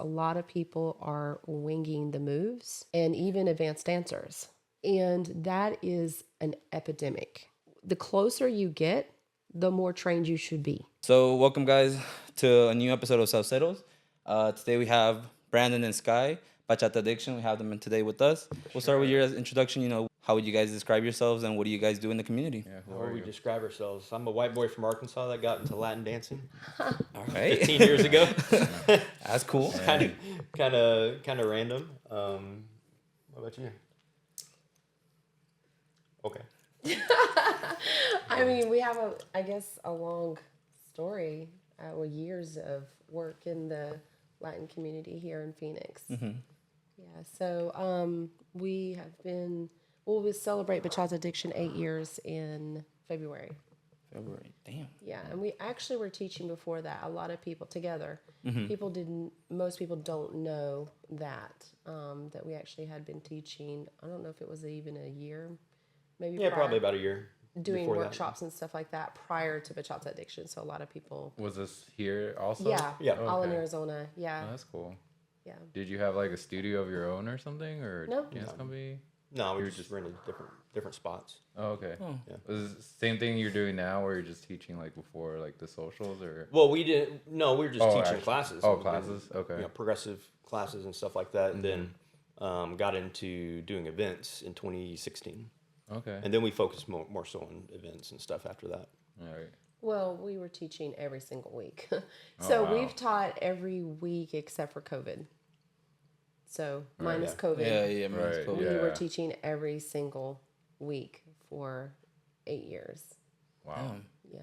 A lot of people are winging the moves and even advanced dancers. And that is an epidemic. The closer you get, the more trained you should be. So, welcome, guys, to a new episode of Sauceros. Today we have Brandon and Skye, Bachata Addiction. We have them in today with us. We'll start with your introduction. How would you guys describe yourselves and what do you guys do in the community? Yeah, How would we describe ourselves? I'm a white boy from Arkansas that got into Latin dancing All right. 15 years ago. That's cool. kind of random. What about you? Okay. I mean, we have a long story, years of work in the Latin community here in Phoenix. Mm-hmm. Yeah, so we'll celebrate Bachata Addiction 8 years in February. February. Damn. Yeah, and we actually were teaching before that. A lot of people together. Mm-hmm. Most people don't know that we actually had been teaching. I don't know if it was even a year, maybe. Yeah, probably about a year. Doing before workshops and stuff like that prior to Bachata Addiction. So a lot of people. Was this here also? Yeah, Oh, all in okay. Arizona. Yeah, Oh, that's cool. yeah. Did you have like a studio of your own or something, or No. dance company? No, we You're just rented different spots. Oh, okay. Oh. Yeah. Was it the same thing you're doing now, where you're just teaching like before, like the socials, or? Well, we didn't. No, we were just teaching actually. classes. Oh, And, classes. Okay. progressive classes and stuff like that, and then got into doing events in 2016. Okay. And then we focused more so on events and stuff after that. All right. Well, we were teaching every single week. So wow. we've taught every week except for COVID. So minus yeah. COVID. Yeah, man. Right, It's cool. We yeah. were teaching every single week for 8 years. Wow. Damn. Yeah.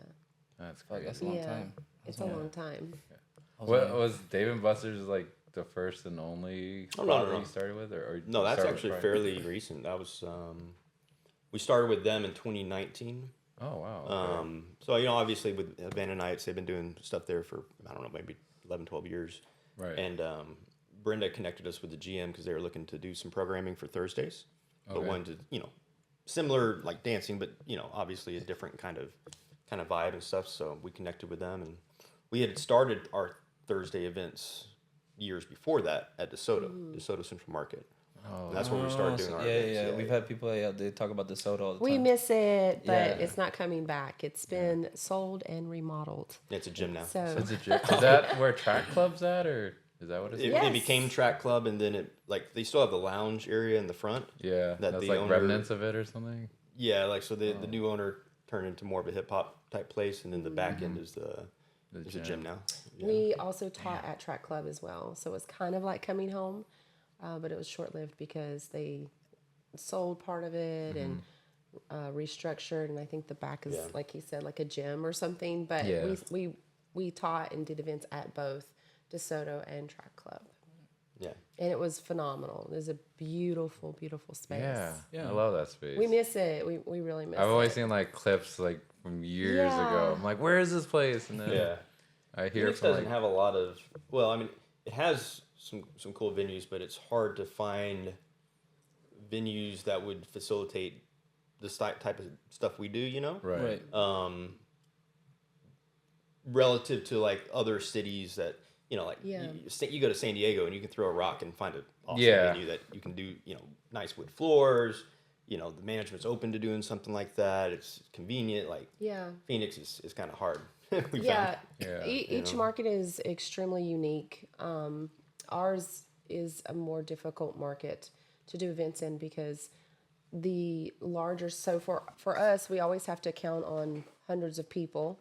That's Fuck, crazy. that's a long Yeah. time. It's a long time. What was Dave and Buster's like the first and only Oh, spot no, no, that no. you started with, or No, you that's started actually with fairly recent. That was we started with them in 2019. Oh wow. Okay. So obviously with Abandoned Nights, they've been doing stuff there for I don't know, maybe 11, 12 years. Right. And Brenda connected us with the GM because they were looking to do some programming for Thursdays, but Okay. wanted to similar like dancing, but obviously a different kind of vibe and stuff. So we connected with them, and we had started our Thursday events years before that at Desoto Central Market. Oh, And that's where we started doing our yeah, events. yeah. We've had people. They talk about the soda all the We time. miss it, but Yeah. it's not coming back. It's been sold and remodeled. It's a gym now. So is that where track club's at, or is that what it's? It, Yes. it became Track Club, and then they still have the lounge area in the front. Yeah, that that's the like owner- remnants of it or something. Yeah, the new owner turned into more of a hip hop type place, and then the back end is the gym now. Yeah. we also taught at Track Club as well. So it was kind of like coming home, but it was short lived because they sold part of it and restructured. And I think the back is, Yeah. like he said, like a gym or something. But Yeah. we taught and did events at both DeSoto and Track Club. Yeah. And it was phenomenal. It was a beautiful, beautiful space. Yeah, I love that space. We miss it. We really miss it. I've always seen like clips like from years ago. I'm like, where is this place? And then Yeah. I hear Phoenix from doesn't like, have a lot of. Well, I mean, it has some cool venues, but it's hard to find venues that would facilitate this type of stuff we do. right. Relative to like other cities that Yeah. you go to San Diego and you can throw a rock and find an awesome Yeah. venue that you can do nice wood floors. The management's open to doing something like that. It's convenient. Like Yeah. Phoenix is kind of hard. we Yeah. found. Yeah. Each market is extremely unique. Ours is a more difficult market to do events in because the larger, so for us, we always have to count on hundreds of people.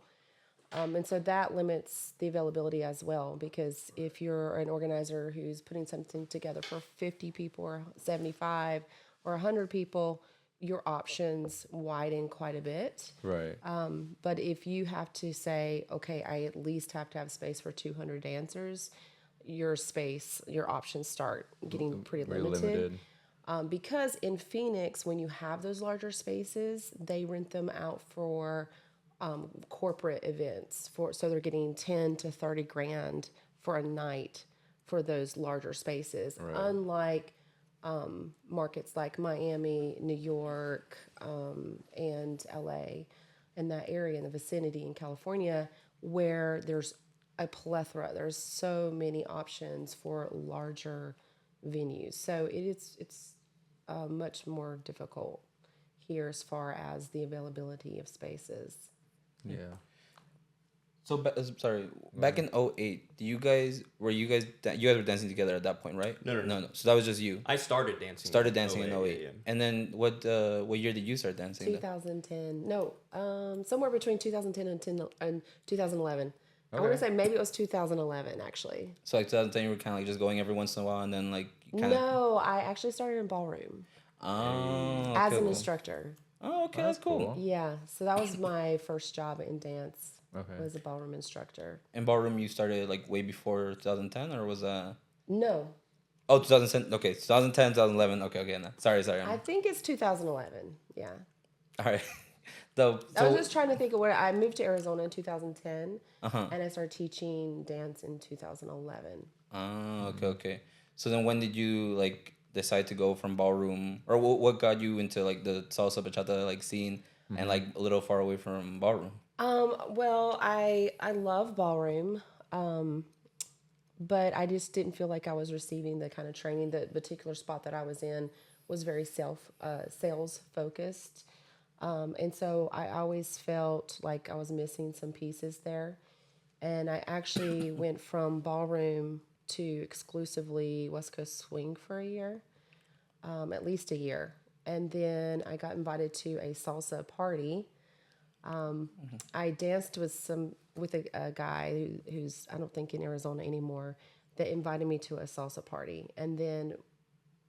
And so that limits the availability as well, because if you're an organizer who's putting something together for 50 people or 75 or 100 people, your options widen quite a bit. Right. But if you have to say, okay, I at least have to have space for 200 dancers, your options start getting pretty Very limited. Because in Phoenix, when you have those larger spaces, they rent them out for corporate events. So they're getting 10 to 30 grand for a night for those larger spaces. Right. Unlike markets like Miami, New York, and LA, and that area in the vicinity in California, where there's a plethora. There's so many options for larger venues. So it's much more difficult here as far as the availability of spaces. Yeah. So, sorry, back in '08, you guys were dancing together at that point, right? No. So that was just you. I started dancing. Started dancing in 08. Yeah. And then what year did you start dancing? 2010. No, somewhere between 2010 and 2011. I want Okay. to say maybe it was 2011 actually. So like 2010, you were kind of like just going every once in a while, and then like kind of. No, I actually started in ballroom Oh, as okay, an cool. instructor. Oh, okay, that's cool. Yeah, so that was my first job in dance. Okay. Was a ballroom instructor. In ballroom, you started like way before 2010, or was that? No, Oh, 2010. Okay, 2010, 2011. Okay. No. Sorry. I think it's 2011. Yeah. All right. So, I was just trying to think of where I moved to Arizona in 2010, Uh-huh. and I started teaching dance in 2011. Okay. So then, when did you like decide to go from ballroom, or what got you into like the salsa bachata like scene, and like a little far away from ballroom? Well, I love ballroom, but I just didn't feel like I was receiving the kind of training. The particular spot that I was in was very sales focused, and so I always felt like I was missing some pieces there. And I actually went from ballroom to exclusively West Coast swing for a year, at least a year, and then I got invited to a salsa party. I danced with a guy who's I don't think in Arizona anymore that invited me to a salsa party, and then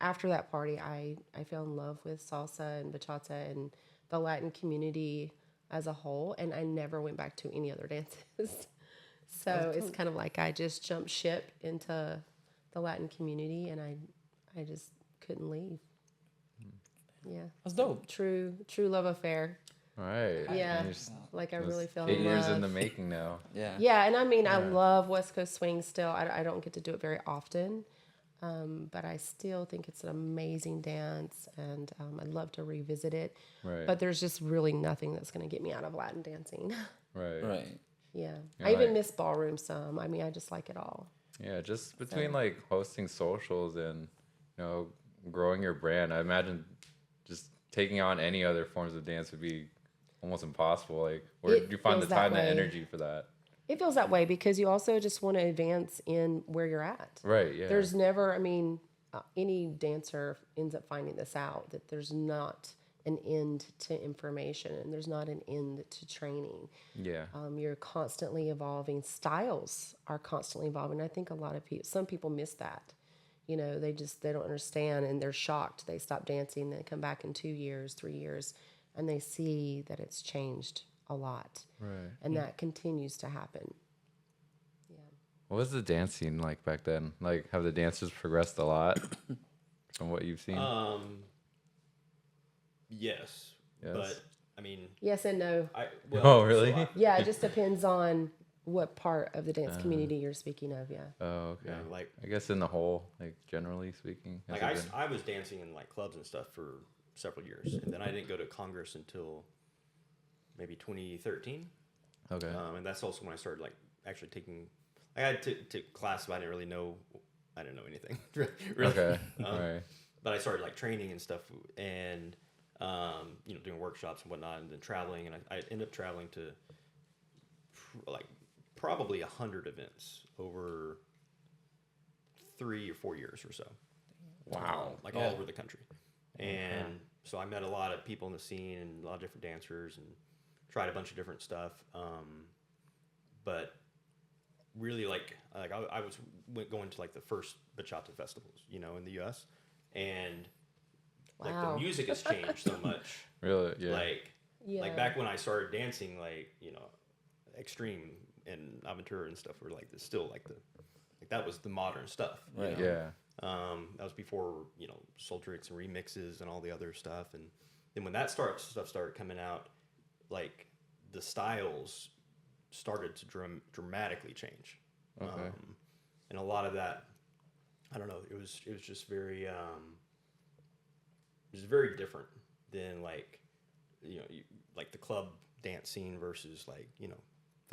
after that party, I fell in love with salsa and bachata and the Latin community as a whole, and I never went back to any other dances. So it's kind of like I just jumped ship into the Latin community, and I just couldn't leave. Yeah, That's dope. true love affair. All right. Yeah, And you're like I it's really fell 8 in years love. in the making now. Yeah. Yeah, and I mean, I love West Coast swing still. I don't get to do it very often, but I still think it's an amazing dance, and I'd love to revisit it. Right. But there's just really nothing that's going to get me out of Latin dancing. Right. Right. Yeah, Yeah, I even like- miss ballroom some. I mean, I just like it all. Yeah, just between like hosting socials and growing your brand, I imagine just taking on any other forms of dance would be almost impossible. Like, where It do you find the feels that time and way. energy for that? It feels that way because you also just want to advance in where you're at. Right. Yeah. There's never, I mean, any dancer ends up finding this out that there's not an end to information and there's not an end to training. Yeah. You're constantly evolving. Styles are constantly evolving. I think a lot of people, some people miss that. You know, they don't understand and they're shocked. They stop dancing, they come back in 2 years, 3 years, and they see that it's changed a lot. Right. And that continues to happen. What was the dance scene like back then? Like, have the dancers progressed a lot from what you've seen? Yes. Yes. But I mean, Yes and no. Oh, really? Yeah, it just depends on what part of the dance community you're speaking of. Yeah. Oh, okay. like I guess in the whole, like generally speaking. has like it been- I was dancing in like clubs and stuff for several years, and then I didn't go to Congress until maybe 2013. Okay. And that's also when I started like actually taking. I had to class, but I didn't know anything really. Okay. Right. But I started like training and stuff, and doing workshops and whatnot, and then traveling, and I ended up traveling to like probably 100 events over 3 or 4 years or so. Wow. Like all over the country. And so I met a lot of people in the scene and a lot of different dancers and tried a bunch of different stuff. But really I was going to like the first bachata festivals, in the U.S. and like Wow. the music has changed so much. Really? Yeah. Like back when I started dancing, extreme and amateur and stuff were like still like that was the modern stuff. Right. Yeah. That was before soul tricks and remixes and all the other stuff, and then when that stuff started coming out, like the styles started to dramatically change. Okay. And a lot of that, I don't know, it was just very different than like like the club dance scene versus like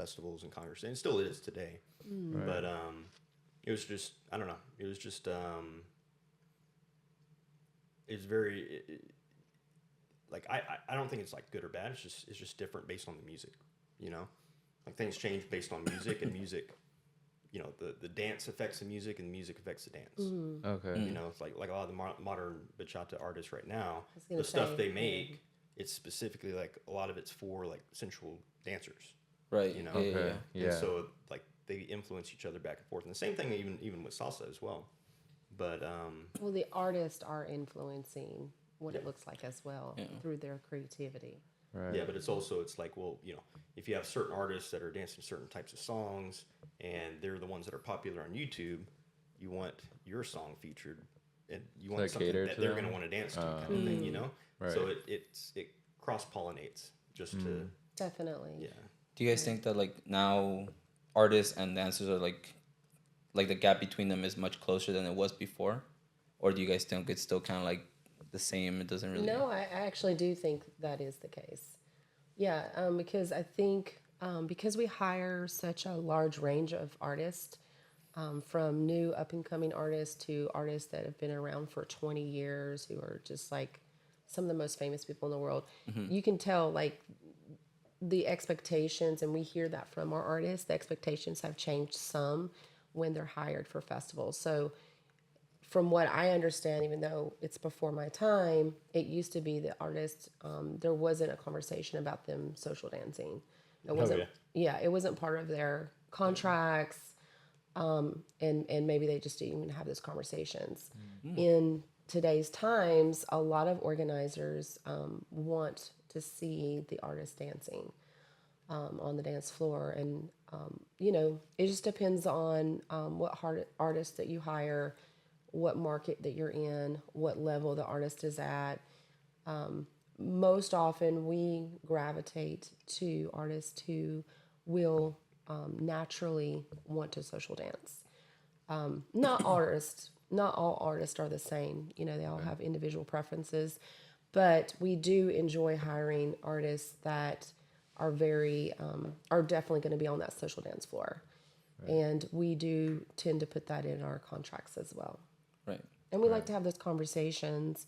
festivals and congresses, and still is today. Right. But it was just, I don't know. It was just it's very like I don't think it's like good or bad. It's just different based on the music, you know. Like things change based on music, and music, you know, the dance affects the music, and the music affects the dance. Okay. You know, it's like a lot of the modern bachata artists right now, gonna the stuff say, they make, it's specifically like a lot of it's for like sensual dancers, Right. you know. Okay. Yeah. And so like they influence each other back and forth, and the same thing even with salsa as well. But Well, the artists are influencing what it looks like as well through their creativity. Right. yeah, but it's like, well, you know, if you have certain artists that are dancing certain types of songs, and they're the ones that are popular on YouTube, you want your song featured, and you want that something cater that to they're them? going to want to dance to, kind of thing, you know. Right. So it cross pollinates just to Definitely. yeah. Do you guys think that like now artists and dancers are like the gap between them is much closer than it was before, or do you guys think it's still kind of like the same? It doesn't really. No, I actually do think that is the case. Yeah, because I think because we hire such a large range of artists, from new up and coming artists to artists that have been around for 20 years, who are just like some of the most famous people in the world, you can tell like the expectations, and we hear that from our artists, the expectations have changed some when they're hired for festivals. So from what I understand, even though it's before my time, it used to be the artists, there wasn't a conversation about them social dancing. It wasn't, it wasn't part of their contracts, and maybe they just didn't even have those conversations. In today's times, a lot of organizers want to see the artist dancing on the dance floor, and you know, it just depends on what artist that you hire, what market that you're in, what level the artist is at. Most often we gravitate to artists who will naturally want to social dance. Not all artists are the same. You know, they all have individual preferences, but we do enjoy hiring artists that are are definitely going to be on that social dance floor. And we do tend to put that in our contracts as well. Right. And we like to have those conversations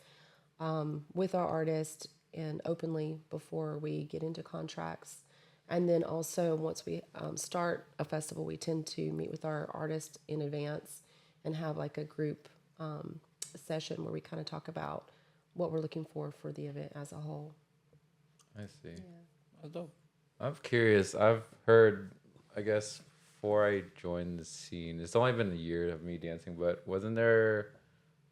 with our artists and openly before we get into contracts. And then also once we start a festival, we tend to meet with our artists in advance and have like a group session where we kind of talk about what we're looking for the event as a whole. I see. That's dope. I'm curious. I've heard, I guess, before I joined the scene, it's only been a year of me dancing, but wasn't there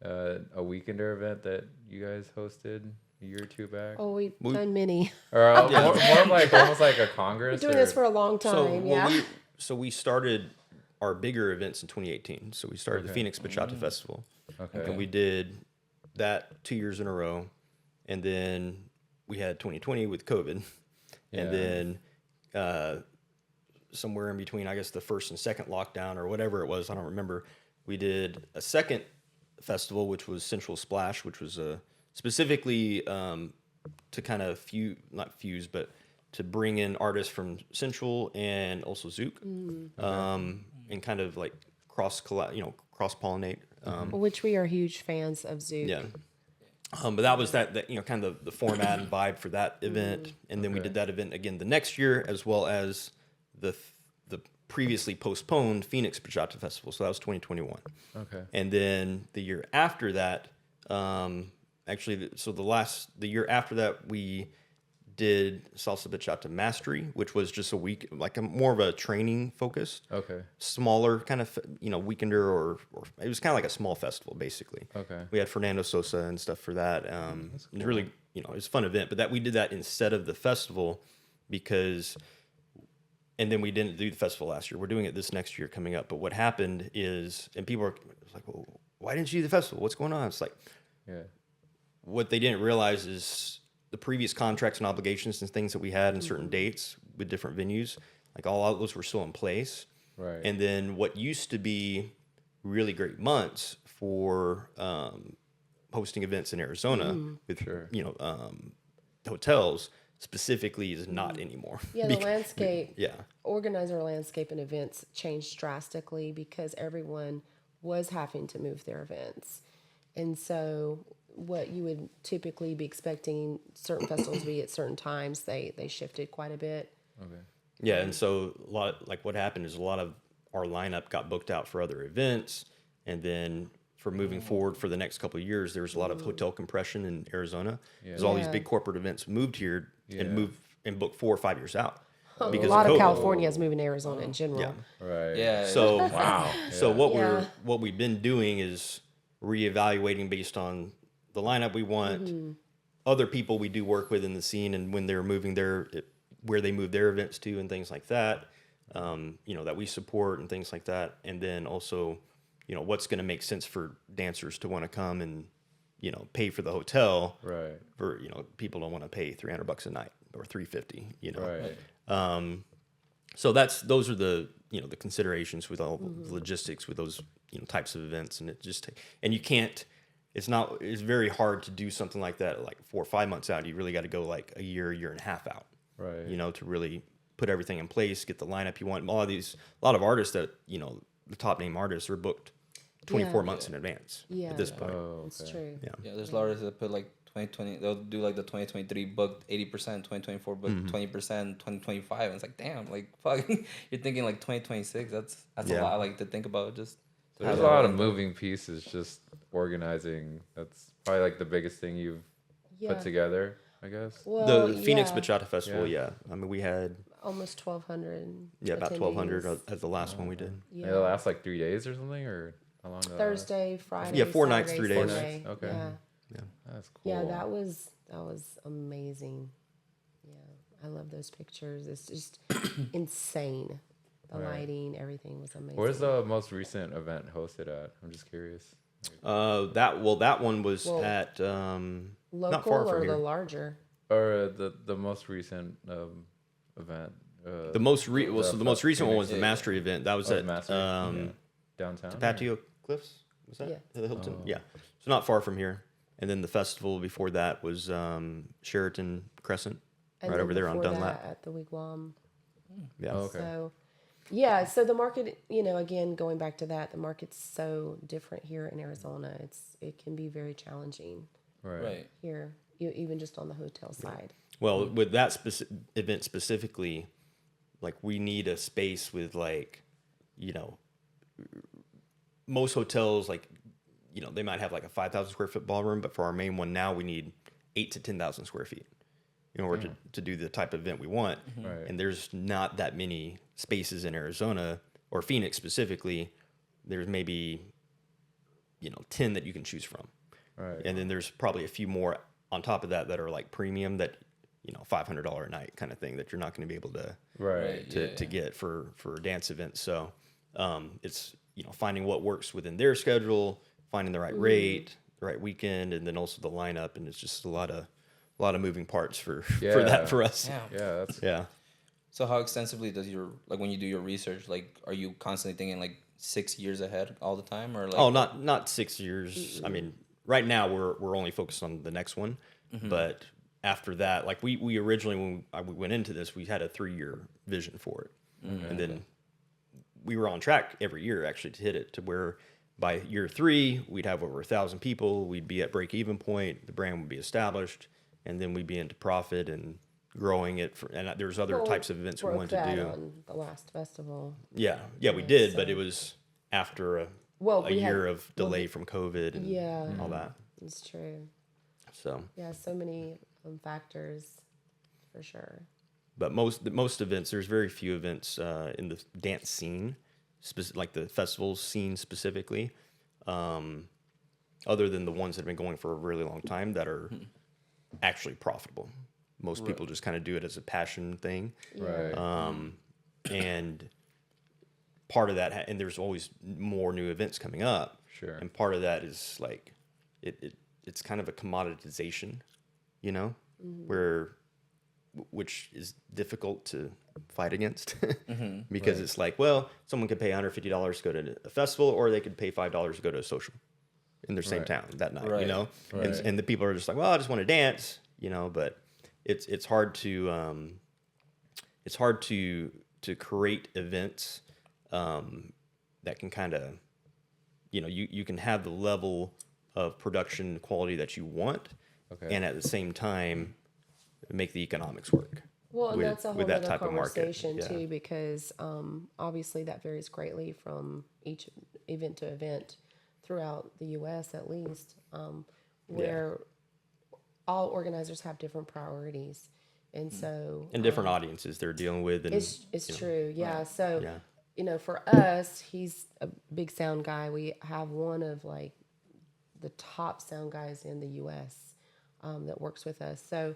a weekender event that you guys hosted a year or two back? Oh, we've done many. Or more of like almost like a congress? We're doing this for a long time, We started our bigger events in 2018. So we started the Phoenix Bachata Festival. Okay. And we did that 2 years in a row. And then we had 2020 with COVID. And then somewhere in between, I guess, the first and second lockdown or whatever it was, I don't remember, we did a second festival, which was Sensual Splash, which was specifically to kind of not fuse, but to bring in artists from Sensual and also Zouk, and kind of like cross pollinate. Which we are huge fans of Zouk. Yeah. But that was that you know, kind of the format and vibe for that event, and then we did that event again the next year, as well as the previously postponed Phoenix Bachata Festival. So that was 2021. Okay. And then the year after that, actually, so the year after that, we did Salsa Bachata Mastery, which was just a week, like more of a training focused. Okay. Smaller kind of, weekender or it was kind of like a small festival, basically. Okay. We had Fernando Sosa and stuff for that. It was really, it was a fun event, but we did that instead of the festival and then we didn't do the festival last year. We're doing it this next year coming up. But what happened is, and people are like, well, why didn't you do the festival? What's going on? It's like, what they didn't realize is the previous contracts and obligations and things that we had in certain dates with different venues, like all of those were still in place. Right. And then what used to be really great months for hosting events in Arizona with, hotels specifically is not anymore. Yeah, the landscape, Yeah. organizer landscape and events changed drastically because everyone was having to move their events. And so what you would typically be expecting certain festivals to be at certain times, they shifted quite a bit. Okay. Yeah, and so a lot like what happened is a lot of our lineup got booked out for other events, and then for moving forward for the next couple of years, there was a lot of hotel compression in Arizona because all these Yeah. big corporate events moved here and booked 4 or 5 years out A because lot of COVID. California is moving to Arizona in general. Yeah. Right. Yeah. So Wow. So Yeah. what we've been doing is reevaluating based on the lineup we want, other people we do work with in the scene, and when they're moving where they move their events to, and things like that. That we support and things like that, and then also, what's going to make sense for dancers to want to come and pay for the hotel. Right. For people don't want to pay $300 a night or $350. Right. So those are the the considerations with all the logistics with those types of events, and you can't. It's very hard to do something like that like 4 or 5 months out. You really got to go like a year and a half out. Right. To really put everything in place, get the lineup you want. A lot of artists that the top name artists are booked 24 months in advance. Yeah. At this point. Oh, It's okay. true. Yeah. Yeah, there's artists that put like 2020. They'll do like the 2023 booked 80%, 2024 booked 20%, 2025, and it's like damn, like fuck. You're thinking like 2026. That's a Yeah. lot like to think about. Just So there's a lot of moving pieces. Just organizing. That's probably like the biggest thing you've put together, I guess. Well, The Phoenix yeah, Bachata Festival, Yeah. I mean, we had almost 1,200. about attendees. 1,200 as the last one we did. Yeah. It'll last like 3 days or something, or how long? Did that last? Thursday, Friday. Yeah, 4 nights, Saturday, 3 days. 4 Sunday. nights? Okay. Yeah. That's cool. Yeah, that was amazing. Yeah, I love those pictures. It's just insane. The Right. lighting, everything was amazing. Where's the most recent event hosted at? I'm just curious. That one was Well, at local not far from or here. the larger? Or the most recent event. The most recent one was the Yeah. Mastery event. That was Oh, at Mastery, downtown. Patio Cliffs. Was that Yeah. the Hilton? Oh. Yeah, so not far from here. And then the festival before that was Sheraton Crescent, And right then over there on before Dunlap. that at the Wigwam. Yeah. Oh, okay. So, yeah, so the market, again, going back to that, the market's so different here in Arizona. It can be very challenging right. here, even just on the hotel side. Well, with that event specifically, like we need a space with most hotels they might have like a 5,000 square foot ballroom, but for our main one now we need 8 to 10,000 square feet in order to do the type of event we want. Right. And there's not that many spaces in Arizona or Phoenix specifically. There's maybe 10 that you can choose from. Right. And then there's probably a few more on top of that are like premium that $500 a night kind of thing that you're not going to be able to Right. to get for dance events. So it's finding what works within their schedule, finding the right rate, the right weekend, and then also the lineup. And it's just a lot of moving parts for that for us. Yeah. Yeah, that's Yeah. So how extensively does when you do your research, like are you constantly thinking like 6 years ahead all the time, or like? Oh, not 6 years. I mean, right now we're only focused on the next one, but after that, like we originally when we went into this, we had a 3-year vision for it, and then we were on track every year actually to hit it to where by year 3 we'd have over 1,000 people, we'd be at break even point, the brand would be established, and then we'd be into profit and growing it. And there's other types of events we Broke wanted to that do. on the last festival. Yeah, we did, but so- it was after a We had- year of delay from COVID and Yeah. all that. It's true. So, Yeah, so many factors for sure. but most events, there's very few events in the dance scene, like the festival scene specifically, other than the ones that have been going for a really long time that are actually profitable. Most people just kind of do it as a passion thing. right. And part of that, and there's always more new events coming up. Sure. And part of that is like, it's kind of a commoditization, which is difficult to fight against because it's like, well, someone could pay $150 to go to a festival, or they could pay $5 to go to a social in their same Right. town that night, Right. And, Right. and the people are just like, well, I just want to dance, but it's hard to create events that can kind of, you can have the level of production quality that you want, and at the same time make the economics work. Well, and that's a whole with that other type of market. conversation Yeah. too, because obviously that varies greatly from each event to event throughout the U.S. at least, where all organizers have different priorities, and so And different audiences they're dealing with. And it's true, yeah. So Yeah. for us, he's a big sound guy. We have one of like the top sound guys in the U.S. That works with us. So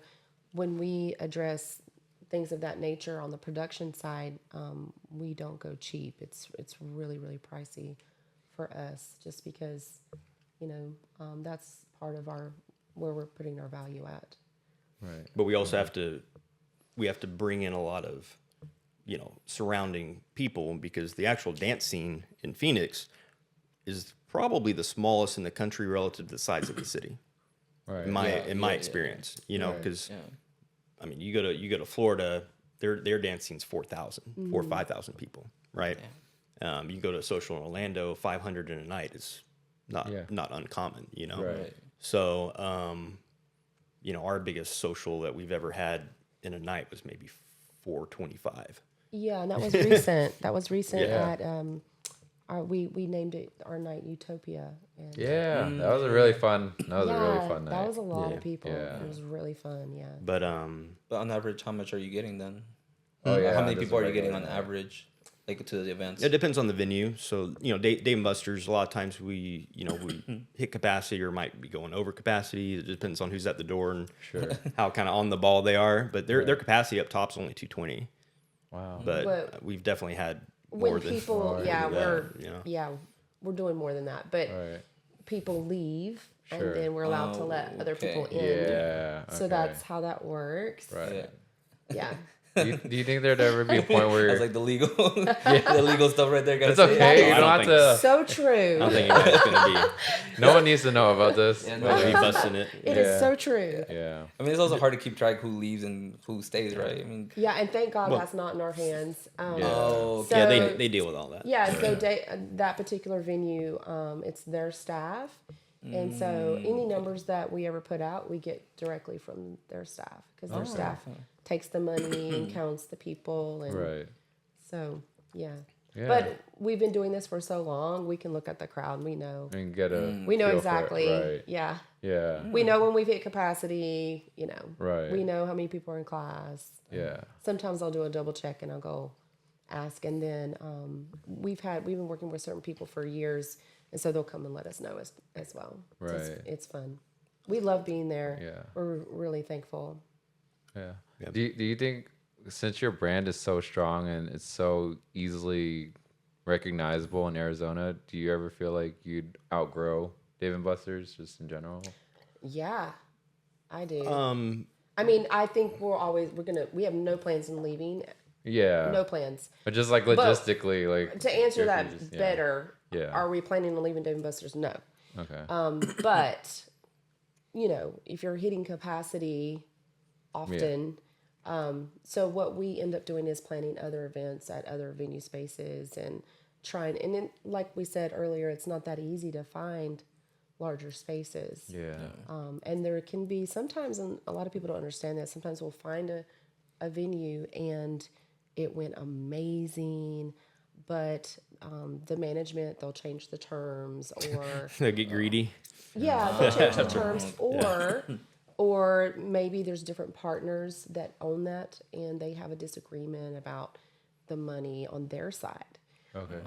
when we address things of that nature on the production side, we don't go cheap. It's really, really pricey for us, just because that's part of where we're putting our value at. Right. But we also have to bring in a lot of surrounding people, because the actual dance scene in Phoenix is probably the smallest in the country relative to the size of the city. Right. In my experience, because I mean, you go to Florida, their dance scene's 4,000 or 5,000 people, right? You go to a social in Orlando, 500 in a night is not uncommon, Right. So our biggest social that we've ever had in a night was maybe 425. Yeah, and that was recent. That was recent Yeah. at we named it our night Utopia. And Yeah, that was a really fun. That was a really fun night. that was a lot Yeah. of people. Yeah. It was really fun. Yeah. But But on average, how much are you getting then? Oh, yeah, How many just people are you regular getting on night. average, like to the events? it depends on the venue. So, Dave and Buster's, a lot of times we hit capacity or might be going over capacity. It depends on who's at the door and Sure. how kind of on the ball they are. But their capacity up top's only 220. Wow. But we've definitely had When more than people, more yeah, than we're doing more than that. But Right. people leave, Sure. and then we're allowed to let other okay. people in. Yeah. So okay. that's how that works. right. Yeah. Do you think there'd ever be a point where That's like the legal, the legal stuff right there. Gotta it's say. okay? You I don't don't have to. So I true. don't think anybody's gonna No one needs to know about this. Yeah, be busting it. It is Yeah. so true. Yeah. I mean, it's also hard to keep track who leaves and who stays, right? I mean, Yeah, and thank God that's not in our hands. Yeah. oh, So- Yeah, they deal with all that. Yeah, so that particular venue, it's their staff. And so any numbers that we ever put out, we get directly from their staff, because their staff takes the money and counts the people. And Right. so, yeah. Yeah. But we've been doing this for so long, we can look at the crowd. We know. And get a. We know feel for it. exactly. Right. Yeah. Yeah. We know when we've hit capacity, Right. We know how many people are in class. Yeah. Sometimes I'll do a double check and I'll go ask. And then we've been working with certain people for years, and so they'll come and let us know as well. So Right. it's fun. We love being there. Yeah. We're really thankful. Yeah. Yep. Do you think, since your brand is so strong and it's so easily recognizable in Arizona, do you ever feel like you'd outgrow Dave & Buster's just in general? Yeah, I do. I I mean, I think we have no plans in leaving. Yeah. No plans. But just like logistically, like To answer if that you just- yeah. better, Yeah. are we planning on leaving Dave & Buster's? No. Okay. But if you're hitting capacity often, so what we end up doing is planning other events at other venue spaces and trying. And then, like we said earlier, it's not that easy to find larger spaces. Yeah. And there can be sometimes, and a lot of people don't understand that. Sometimes we'll find a venue and it went amazing, but the management, they'll change the terms, or they get greedy. they'll change the terms, or maybe there's different partners that own that and they have a disagreement about the money on their side. Okay.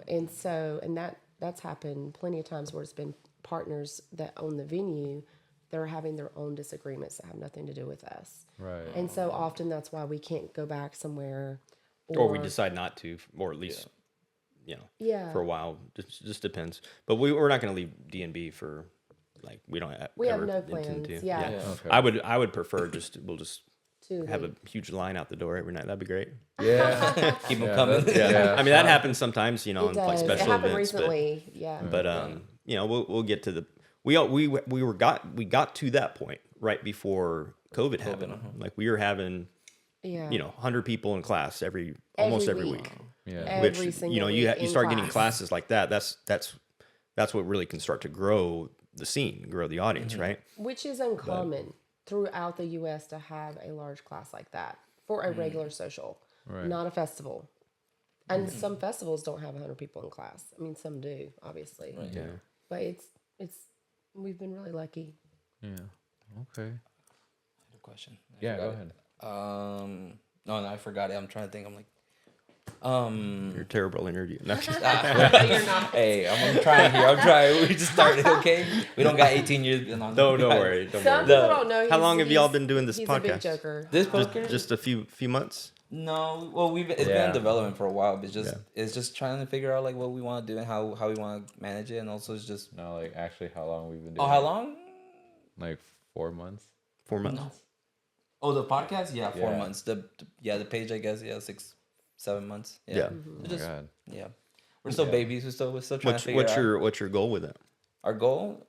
And that's happened plenty of times where it's been partners that own the venue. They're having their own disagreements that have nothing to do with us. Right. And so often that's why we can't go back somewhere. Or we decide not to, or at least, Yeah. for a while. Just depends. But we're not going to leave D&B for, like, we don't We have ever no intend plans. to. Yeah. Okay. I would prefer we'll just To have leave. a huge line out the door every night. That'd be great. Yeah. keep them coming. Yeah. I mean, that happens sometimes, It on like does. special It happened events. recently. Yeah. But we'll get to the we got to that point right before COVID happened. Like we were having, Yeah. 100 people in class almost every week. Yeah. Every Which, single you week in start getting class. classes like that. That's what really can start to grow the scene, grow the audience, right? Which is uncommon throughout the U.S. to have a large class like that for a regular social, Right. not a festival. And some festivals don't have 100 people in class. I mean, some do, obviously. Yeah. But we've been really lucky. Yeah. Okay. Question. Yeah, go ahead. No, I forgot it. I'm trying to think. I'm like, You're a terrible interview. No. You're not. hey, I'm trying here. I'm trying. We just started, okay? We don't got 18 years. No, Don't worry. Don't Some worry. people don't know. How long have y'all been doing this he's podcast? a big joker. This podcast? Just a few months. No, well, it's been Yeah. in development for a while, but it's just trying to figure out like what we want to do and how we want to manage it, and also it's just No, like actually, how long we've been doing? how long? Like 4 months. 4 months. No. Oh, the podcast? Yeah, 4 Yeah. months. The page, I guess, 6-7 months. Yeah. Yeah. Oh my Just- God. Yeah. We're still babies. We're still trying to figure What's your goal with it? our goal.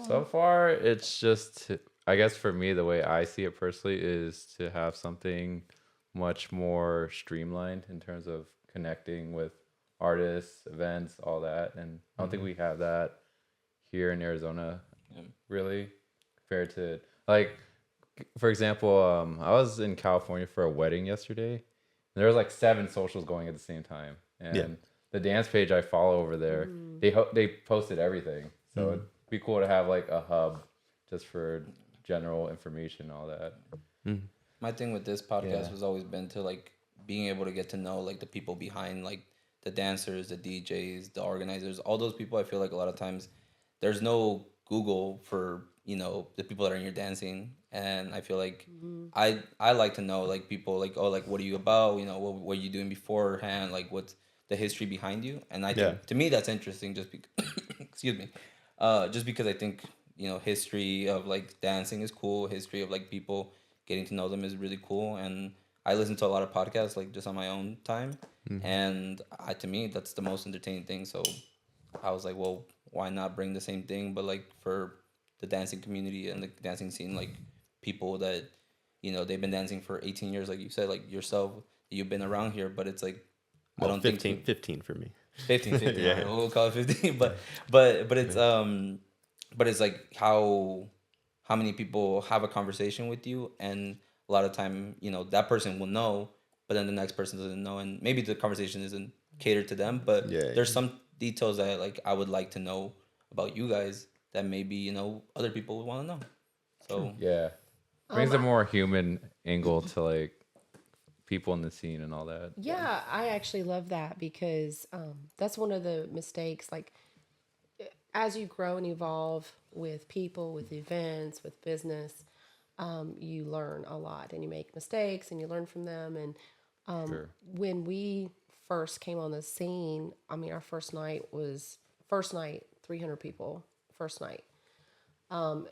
So far, it's just, I guess for me, the way I see it personally is to have something much more streamlined in terms of connecting with artists, events, all that. And I don't think we have that here in Arizona, really, compared to, like, for example, I was in California for a wedding yesterday, and there was like 7 socials going at the same time. And the dance page I follow over there, they posted everything. So it'd be cool to have like a hub just for general information, all that. My thing with this podcast has always been to like being able to get to know like the people behind like the dancers, the DJs, the organizers, all those people. I feel like a lot of times there's no Google for the people that are in your dancing, and I feel like I like to know like people like what are you about, what are you doing beforehand, like what's the history behind you, and I think to me that's interesting just because excuse me, just because I think history of like dancing is cool, history of like people getting to know them is really cool, and I listen to a lot of podcasts like just on my own time, and to me that's the most entertaining thing. So I was like, well, why not bring the same thing, but like for the dancing community and the dancing scene, like people that they've been dancing for 18 years, like you said, like yourself, you've been around here, but it's like Well, I don't 15, think 15 for me. 15 Yeah. right? We'll call it 15, but it's like how many people have a conversation with you, and a lot of time that person will know, but then the next person doesn't know, and maybe the conversation isn't catered to them, but there's some details that like I would like to know about you guys that maybe other people would want to know. So Yeah. Brings a more human angle to like people in the scene and all that. Yeah, I actually love that because that's one of the mistakes. Like, as you grow and evolve with people, with events, with business, you learn a lot and you make mistakes and you learn from them. And when we first came on the scene, I mean, our first night, 300 people, first night.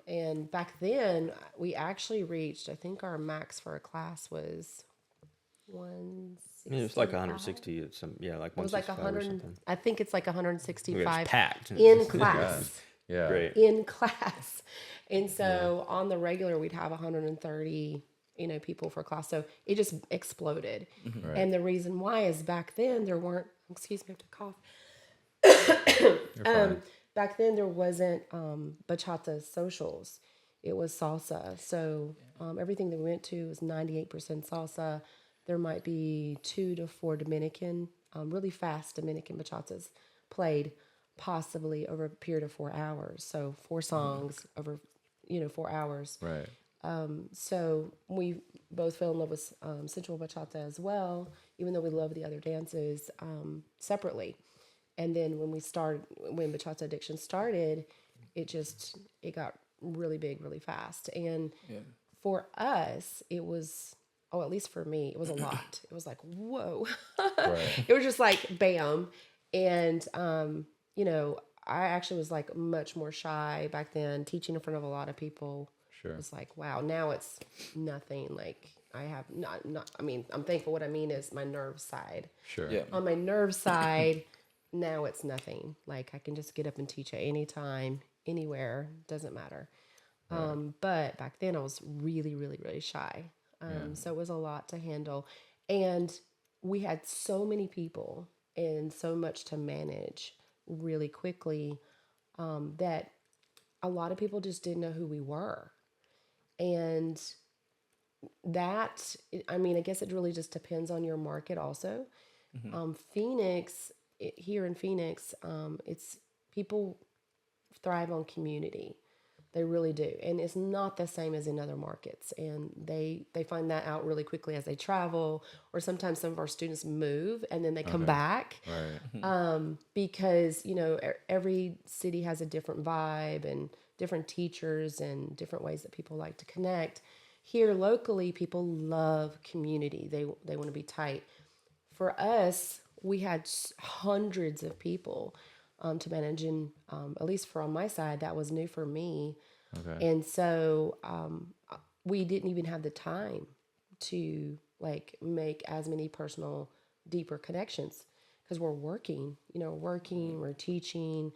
And back then, we actually reached, I think our max for a class was 160. It was like 160. Like It was like 165 or 100. something. I think it's like It was 165 packed. in class. Yeah. Great. In class. And so on the regular, we'd have 130, people for class. So it just exploded. Right. And the reason why is back then there weren't, excuse me, I have to cough. Back then there wasn't bachata socials. It was salsa. So everything that we went to was 98% salsa. There might be 2 to 4 Dominican, really fast Dominican bachatas played, possibly over a period of 4 hours. So 4 songs over, 4 hours. Right. So we both fell in love with Sensual Bachata as well, even though we love the other dances separately. And then when Bachata Addiction started, it got really big, really fast. And for us, it was, at least for me, it was a lot. It was like, whoa. Right. It was just like, bam. And, I actually was like much more shy back then, teaching in front of a lot of people. Sure. It was like, wow, now it's nothing. Like I have I'm thankful. What I mean is my nerve side. Sure. yeah. On my nerve side, now it's nothing. Like I can just get up and teach at any time, anywhere, doesn't matter. But back then I was really, really, really shy. So it was a lot to handle. And we had so many people and so much to manage really quickly that a lot of people just didn't know who we were. And that, I mean, I guess it really just depends on your market also. Phoenix, here in Phoenix, it's people thrive on community. They really do. And it's not the same as in other markets. And they find that out really quickly as they travel, or sometimes some of our students move and then they come back. Right. Because, you know, every city has a different vibe and different teachers and different ways that people like to connect. Here locally, people love community. They want to be tight. For us, we had hundreds of people to manage, and at least for on my side, that was new for me. Okay. And so we didn't even have the time to like make as many personal, deeper connections because we're working. You know, working, we're teaching,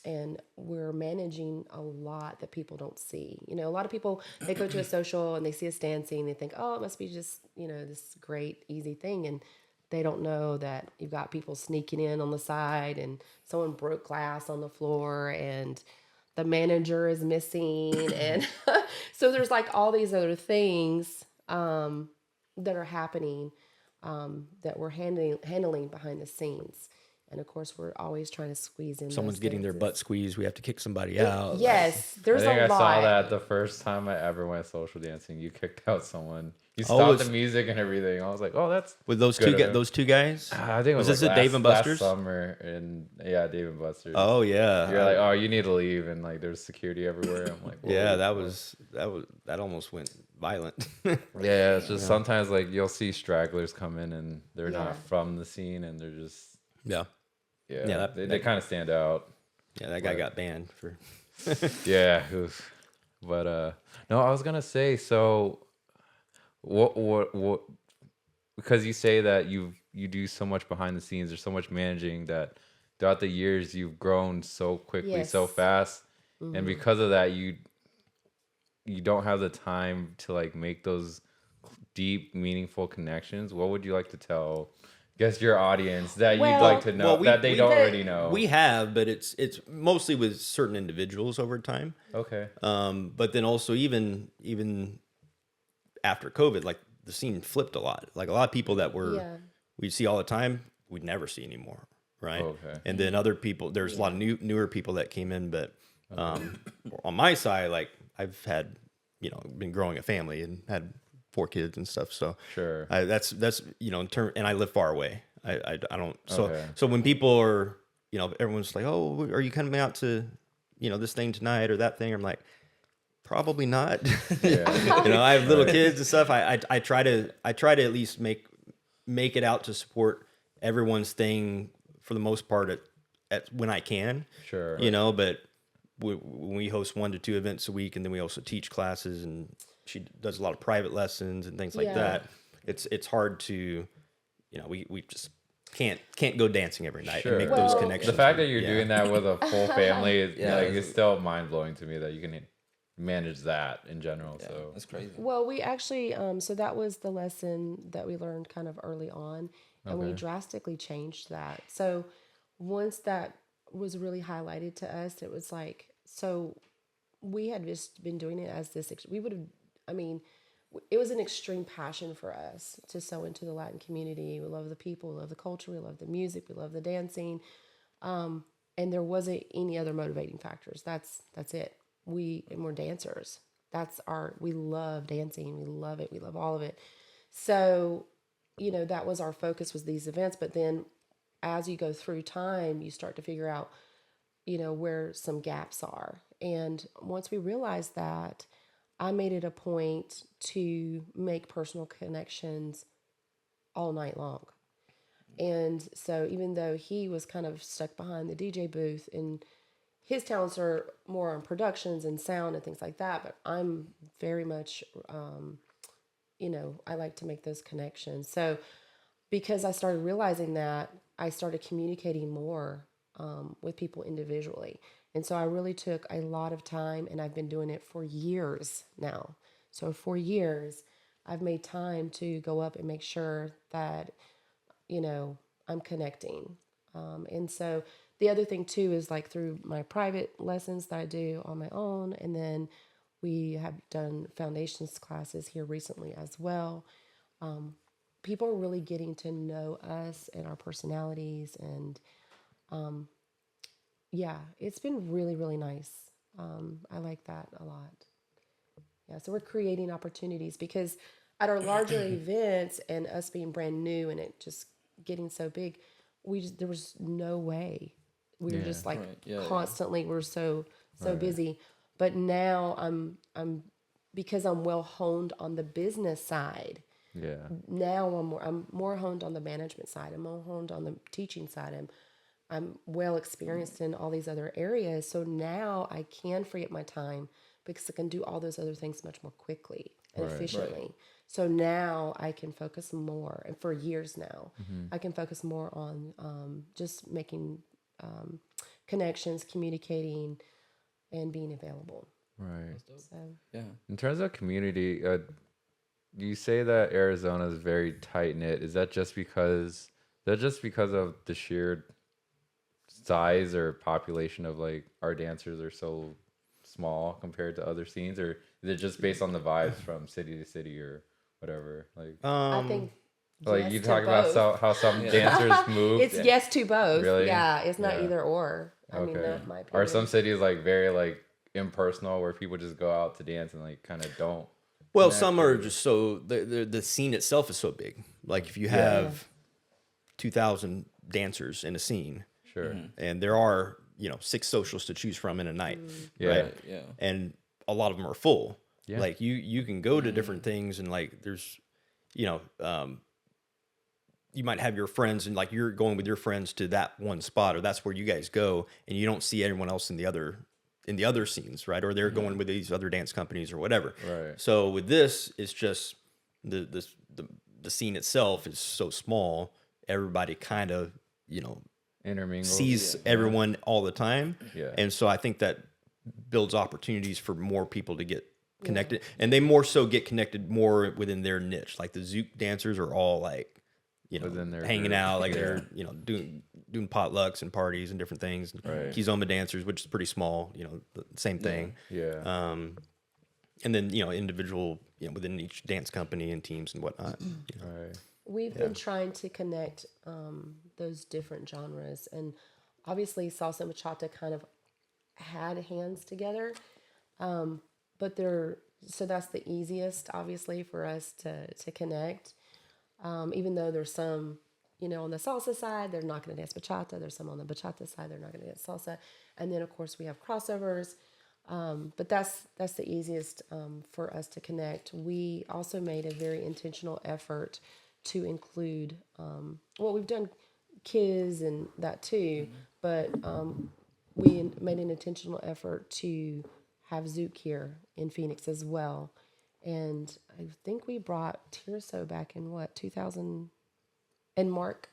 and we're managing a lot that people don't see. You know, a lot of people, they go to a social and they see us dancing, they think, oh, it must be just, you know, this great easy thing, and they don't know that you've got people sneaking in on the side and someone broke glass on the floor and the manager is missing. And so there's like all these other things that are happening that we're handling behind the scenes. And of course, we're always trying to squeeze in. Someone's those getting their dances. butt squeezed. We have to kick somebody out. Yes, I there's think a I lot. saw that the first time I ever went social dancing. You kicked out someone. You Oh, stopped it's- the music and everything. I was like, oh, that's With those good two of guys, him. those two guys. I think it was this like at Dave and Buster's? last summer, and yeah, Dave and Buster's. Oh yeah. You're like, oh, you need to leave, and like there's security everywhere. I'm like, whoa, yeah, whoa. that almost went violent. Yeah, it's just sometimes like you'll see stragglers come in and they're Yeah. not from the scene, and they're just yeah. yeah, Yeah, they kind of stand out. Yeah, that guy got banned for. Yeah, oof. But no, I was gonna say, so what because you say that you do so much behind the scenes, there's so much managing that throughout the years you've grown so quickly, so Yes. fast, and because of that you don't have the time to like make those deep, meaningful connections. What would you like to tell, I guess, your audience that you'd Well- like to know Well, that they don't did- already know? We have, but it's mostly with certain individuals over time. Okay. But then also even after COVID, like the scene flipped a lot. Like a lot of people that were Yeah. we'd see all the time, we'd never see anymore, right? Okay. And then other people, there's a lot of newer people that came in, but on my side, like I've had, been growing a family and had 4 kids and stuff. So Sure. that's in turn, and I live far away. I don't. So Okay. so when people are, everyone's like, oh, are you coming out to, this thing tonight or that thing? I'm like, probably not. Yeah. I have little kids and stuff. I try to at least make it out to support everyone's thing for the most part at when I can. Sure. But when we host 1 to 2 events a week, and then we also teach classes, and she does a lot of private lessons and things like Yeah. that. It's hard to, we just can't go dancing every night Sure. and make those Well, connections. The fact that you're Yeah. doing that with a full family is Yeah, like it's- it's still mind blowing to me that you can manage that in general. Yeah, So that's crazy. Well, we actually, so that was the lesson that we learned kind of early on, and we Okay. drastically changed that. So once that was really highlighted to us, it was like, so we had just been doing it as this, we would have, I mean, it was an extreme passion for us to sew into the Latin community. We love the people, we love the culture, we love the music, we love the dancing. And there wasn't any other motivating factors. That's it. We're dancers. We love dancing. We love it. We love all of it. So, that was our focus, was these events. But then as you go through time, you start to figure out, where some gaps are. And once we realized that, I made it a point to make personal connections all night long. And so even though he was kind of stuck behind the DJ booth, and his talents are more on productions and sound and things like that, but I'm very much, I like to make those connections. So because I started realizing that, I started communicating more with people individually. And so I really took a lot of time, and I've been doing it for years now. So for years, I've made time to go up and make sure that, I'm connecting. And so the other thing too is like through my private lessons that I do on my own, and then we have done foundations classes here recently as well. People are really getting to know us and our personalities, and yeah, it's been really, really nice. I like that a lot. Yeah, so we're creating opportunities because at our larger events and us being brand new and it just getting so big, there was no way. We were just like Right. Yeah. constantly we're so busy. But now I'm because I'm well honed on the business side. Yeah. Now I'm more honed on the management side. I'm more honed on the teaching side. I'm well experienced in all these other areas. So now I can free up my time because I can do all those other things much more quickly and efficiently. So now I can focus more, and for years now, I can focus more on just making connections, communicating, and being available. Right. So Yeah. In terms of community, you say that Arizona is very tight knit. Is that just because of the sheer size or population of like our dancers are so small compared to other scenes, or is it just based on the vibes from city to city or whatever? Like, I think like yes you to talk about both. how some dancers move. It's yes to both. Really? Yeah, it's not Yeah. either or. I mean, Okay. that's my opinion. Are some cities like very like impersonal where people just go out to dance and like kind of don't? Well, connect, some or- are just so the scene itself is so big. Like if you have 2,000 dancers in a scene, Sure. and there are 6 socials to choose from in a night, Yeah. right? Yeah. And a lot of them are full. Yeah. Like you can go to different things, and like there's you might have your friends, and like you're going with your friends to that one spot, or that's where you guys go, and you don't see everyone else in the other scenes, right? Or they're going with these other dance companies or whatever. Right. So with this, it's just the scene itself is so small. Everybody kind of Intermingle. sees everyone all the time. Yeah. And so I think that builds opportunities for more people to get connected, and they more so get connected more within their niche. Like the Zouk dancers are all like, Within their hanging group. out, like they're doing potlucks and parties and different things. Right. Kizomba dancers, which is pretty small, the same thing. Yeah. And then individual, within each dance company and teams and whatnot. Right. We've been trying to connect those different genres, and obviously salsa and bachata kind of had hands together, but so that's the easiest, obviously, for us to connect. Even though there's some, on the salsa side, they're not going to dance bachata. There's some on the bachata side, they're not going to dance salsa, and then of course we have crossovers. But that's the easiest for us to connect. We also made a very intentional effort to include, we've done kids and that too, but we made an intentional effort to have Zouk here in Phoenix as well. And I think we brought Tirso back in 2000, and Mark.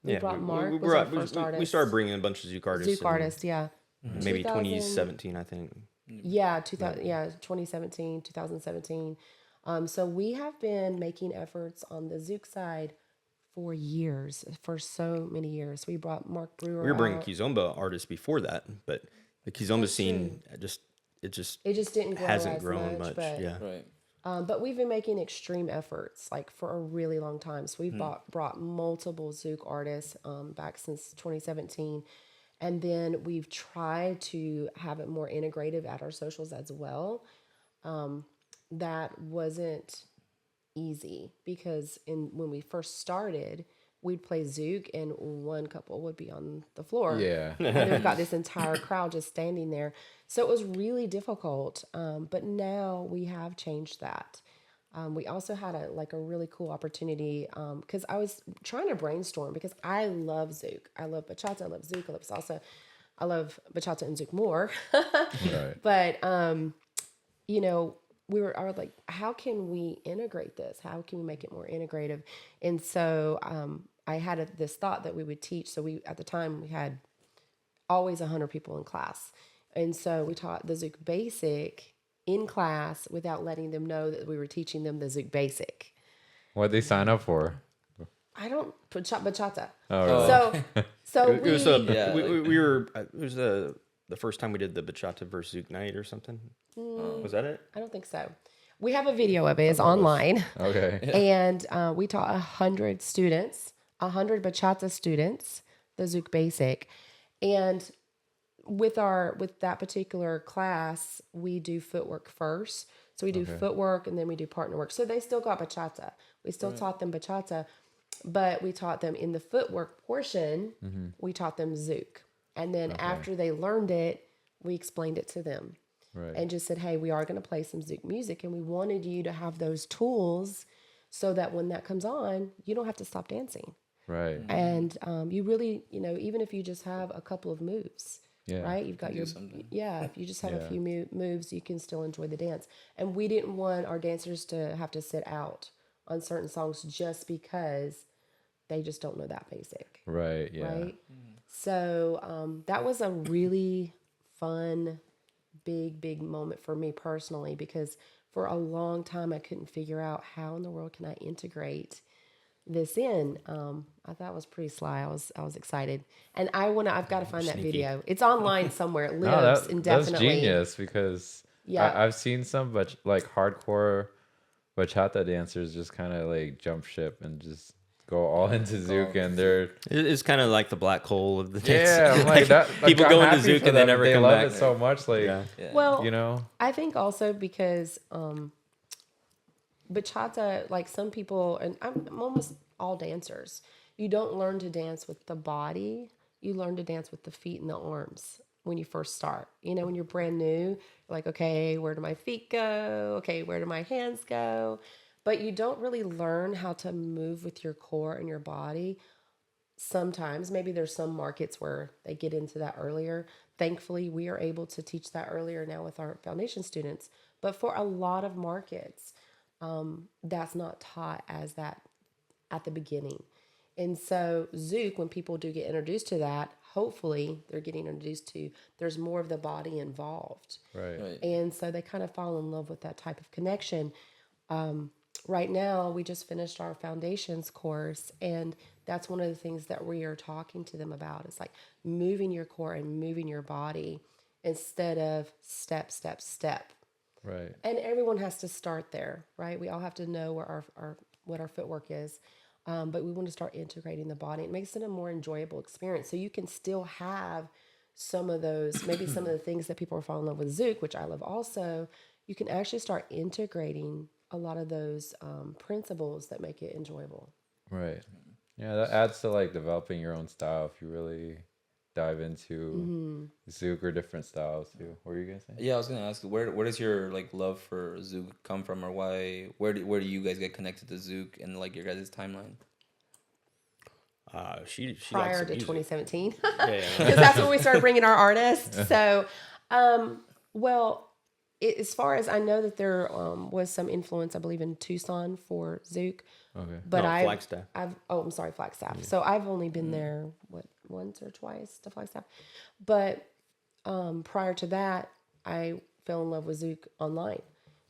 We brought Mark. Was our first artist. We started bringing a bunch of Zouk artists. Zouk artists, yeah. Maybe 2017, I think. Yeah, 2017, 2017. So we have been making efforts on the Zouk side for years, for so many years. We brought Mark Brewer. We were bringing out. Kizomba artists before that, but the Kizomba scene it just It just didn't grow hasn't as grown much. but, Yeah. Right. But we've been making extreme efforts like for a really long time. So we've brought multiple Zouk artists back since 2017. And then we've tried to have it more integrative at our socials as well. That wasn't easy because when we first started, we'd play Zouk and one couple would be on the floor. Yeah. And we've got this entire crowd just standing there. So it was really difficult. But now we have changed that. We also had a really cool opportunity because I was trying to brainstorm because I love Zouk. I love bachata. I love Zouk. I love salsa. I love bachata and Zouk more. Right. But I was like, how can we integrate this? How can we make it more integrative? And so I had this thought that we would teach. So at the time we had always 100 people in class. And so we taught the Zouk Basic in class without letting them know that we were teaching them the Zouk Basic. What'd they sign up for? I don't bachata. Oh, really? So It was a, Yeah, we were it was the first time we did the Bachata versus Zouk night or something. Was that it? I don't think so. We have a video of it. It's online. Okay. And we taught 100 students, 100 bachata students, the Zouk Basic. And with that particular class, we do footwork first. So we do footwork and then we do partner work. So they still got bachata. We still taught them bachata, but we taught them in the footwork portion, we taught them Zouk. And then after they learned it, we explained it to them. Right. And just said, hey, we are going to play some Zouk music. And we wanted you to have those tools so that when that comes on, you don't have to stop dancing. Right. And you really, even if you just have a couple of moves, Yeah. right? You've got if you just have a few moves, you can still enjoy the dance. And we didn't want our dancers to have to sit out on certain songs just because they just don't know that basic. Right. Yeah. Right. So that was a really fun, big moment for me personally, because for a long time I couldn't figure out how in the world can I integrate this in. I thought it was pretty sly. I was excited, and I've got to find that video. It's online somewhere. It lives That's indefinitely. genius because I've seen some but like hardcore bachata dancers just kind of like jump ship and just go all into Zouk, and they're It's kind of like the black hole of the dance. I'm like that. People I'm go into happy Zouk for and they them. never they come love back. it so much. Like Well, I I think also because bachata, like some people, and I'm almost all dancers, you don't learn to dance with the body. You learn to dance with the feet and the arms when you first start. When you're brand new, you're like, okay, where do my feet go? Okay, where do my hands go? But you don't really learn how to move with your core and your body. Sometimes, maybe there's some markets where they get into that earlier. Thankfully, we are able to teach that earlier now with our foundation students. But for a lot of markets, that's not taught as that at the beginning. And so Zouk, when people do get introduced to that, hopefully they're getting introduced to, there's more of the body involved. right. And so they kind of fall in love with that type of connection. Right now, we just finished our foundations course, and that's one of the things that we are talking to them about. It's like moving your core and moving your body instead of step, step, step. Right. And everyone has to start there, right? We all have to know where what our footwork is. But we want to start integrating the body. It makes it a more enjoyable experience. So you can still have some of those, maybe some of the things that people are falling in love with Zouk, which I love also. You can actually start integrating a lot of those principles that make it enjoyable. Right. Yeah, that adds to like developing your own style if you really dive into Zouk or different styles too. What were you gonna say? Yeah, I was gonna ask, where does your like love for Zouk come from, or where do you guys get connected to Zouk and like your guys' timeline? She Prior likes to the music. 2017, Yeah. because that's when we started bringing our artists. So, as far as I know, that there was some influence, I believe, in Tucson for Zouk. Okay. But No, Flagstaff. I'm sorry, Flagstaff. So I've only been there once or twice to Flagstaff. But prior to that, I fell in love with Zouk online.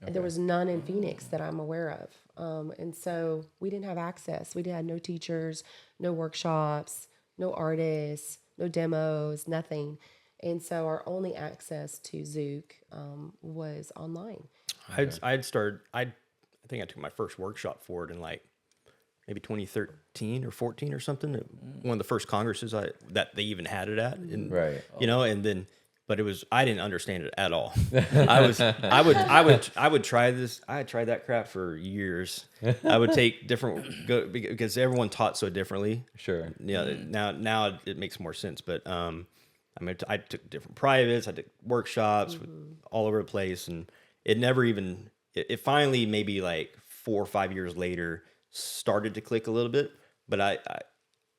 And there was none in Phoenix that I'm aware of. And so we didn't have access. We had no teachers, no workshops, no artists, no demos, nothing. And so our only access to Zouk was online. I think I took my first workshop for it in like maybe 2013 or 14 or something. One of the first congresses that they even had it at. And, Right. and then, but I didn't understand it at all. I would try this. I had tried that crap for years. I would take because everyone taught so differently. Sure. Yeah. Now it makes more sense. But I took different privates. I did workshops all over the place, and it never even. It finally, maybe like 4 or 5 years later, started to click a little bit. But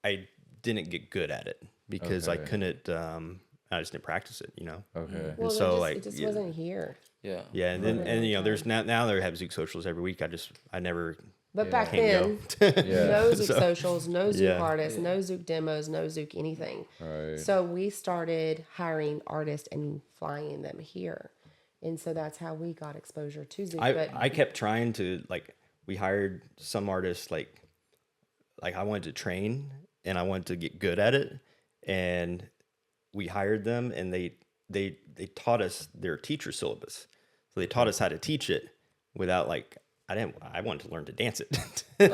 I didn't get good at it because I couldn't. I just didn't practice it, Okay. Well, so it just wasn't here. Yeah. Yeah, and then there's now they have Zouk socials every week. I never But back Can't then, Yeah. no Zouk socials, no Zouk Yeah. artists, no Zouk demos, no Zouk anything. Right. So we started hiring artists and flying them here. And so that's how we got exposure to Zouk. But I kept trying to like we hired some artists like I wanted to train and I wanted to get good at it, and we hired them and they taught us their teacher syllabus. So they taught us how to teach it without like I wanted to learn to dance it. Right.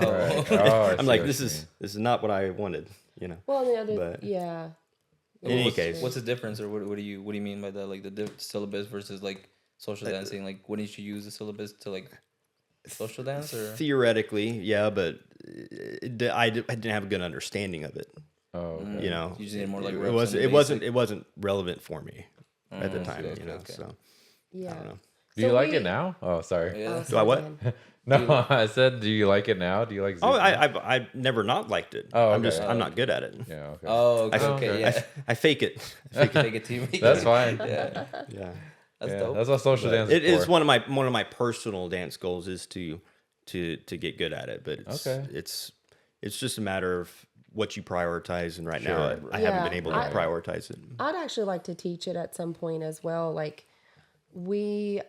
Oh, I I'm see like what this you is not what I wanted, you know. well, the other, But- yeah. In any What's- case, what's the difference, or what do you mean by that? Like the syllabus versus like social dancing. Like, wouldn't you use the syllabus to like social dance or? theoretically, yeah, but I didn't have a good understanding of it. Oh, okay. You know, You just needed more, like, it reps was and it wasn't basic. it wasn't relevant for me at the I see, time. okay, You know, okay. so Yeah. I don't know. Do you So like we- it now? Oh, sorry. Yeah. Do I what? Again. No, I said, do you like it now? Do you like? Oh, Zouk now? I never not liked it. Oh, I'm okay. just I'm not good at it. Yeah. Okay. Oh, okay, I- okay, okay. yeah. I fake it. Take it to me. That's fine. Yeah, Yeah. that's Yeah, dope. that's what social dance It is is for. one of my personal dance goals is to get good at it, but Okay. it's just a matter of what you prioritize, and right now Sure. I haven't Yeah, been able to I- prioritize it. I'd actually like to teach it at some point as well. Like we,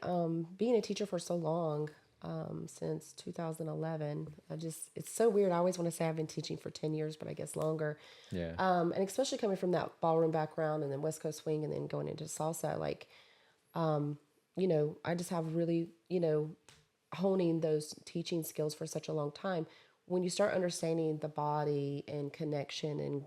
being a teacher for so long, since 2011, it's so weird. I always want to say I've been teaching for 10 years, but I guess longer. Yeah. And especially coming from that ballroom background and then West Coast swing and then going into salsa, like, you know, I just have really, you know, honing those teaching skills for such a long time. When you start understanding the body and connection and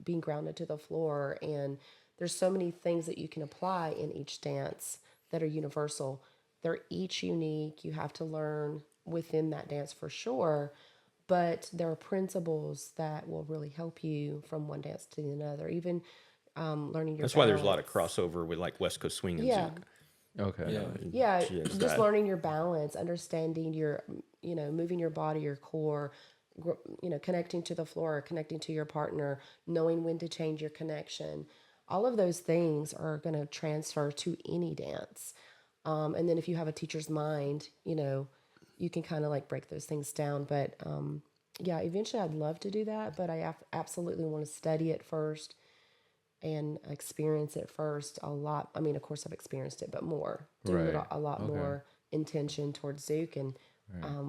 being grounded to the floor, and there's so many things that you can apply in each dance that are universal. They're each unique. You have to learn within that dance for sure, but there are principles that will really help you from one dance to another. Even learning your That's why there's a lot of balance. crossover with like West Coast swing and Yeah. Zouk. Okay. Yeah. Yeah, Just just that. learning your balance, understanding your, you know, moving your body, your core, you know, connecting to the floor, connecting to your partner, knowing when to change your connection. All of those things are going to transfer to any dance. And then if you have a teacher's mind, you know, you can kind of like break those things down. But yeah, eventually I'd love to do that, but I absolutely want to study it first and experience it first a lot. I mean, of course I've experienced it, but more, doing it Right. a lot Okay. more intention towards Zouk. And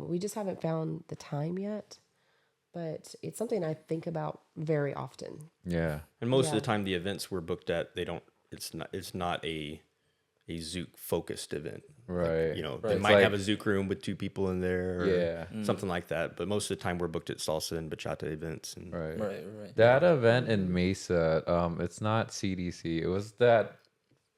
we just haven't found the time yet, but it's something I think about very often. Yeah. And most of Yeah. the time, the events we're booked at, it's not a Zouk focused event. Right. You know, Right. they It's might have a like- Zouk room with 2 people in there, or Yeah. something like that. But most of the time, we're booked at salsa and bachata events. And Right. Right. That event in Mesa, it's not CDC. It was that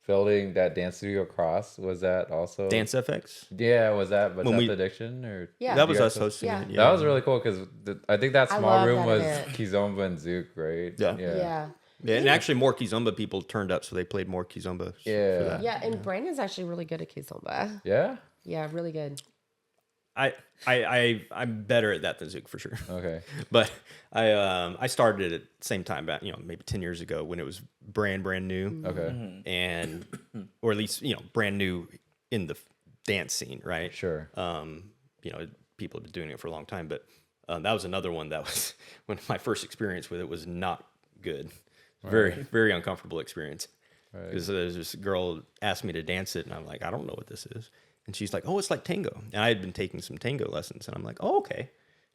building, that dance studio across. Was that also Dance FX. Yeah, was that When Bachata we- Addiction or Yeah. That was you us guys- hosting Yeah. it. That was really cool because I think that I small love room that was event. Kizomba and Zouk, right? Yeah. Yeah. Yeah, and actually more Kizomba people turned up, so they played more Kizomba. Yeah. For that. Yeah. And Brandon's actually really good at Kizomba. Yeah. Yeah, really good. I'm better at that than Zouk for sure. Okay. But I started it at the same time back, maybe 10 years ago when it was brand new. Okay. And or at least, brand new in the dance scene, right? Sure. People have been doing it for a long time, but that was another one that was when my first experience with it was not good. Very, very uncomfortable experience. Right. Because there's this girl asked me to dance it, and I'm like, I don't know what this is. And she's like, oh, it's like tango. And I had been taking some tango lessons, and I'm like, oh, okay.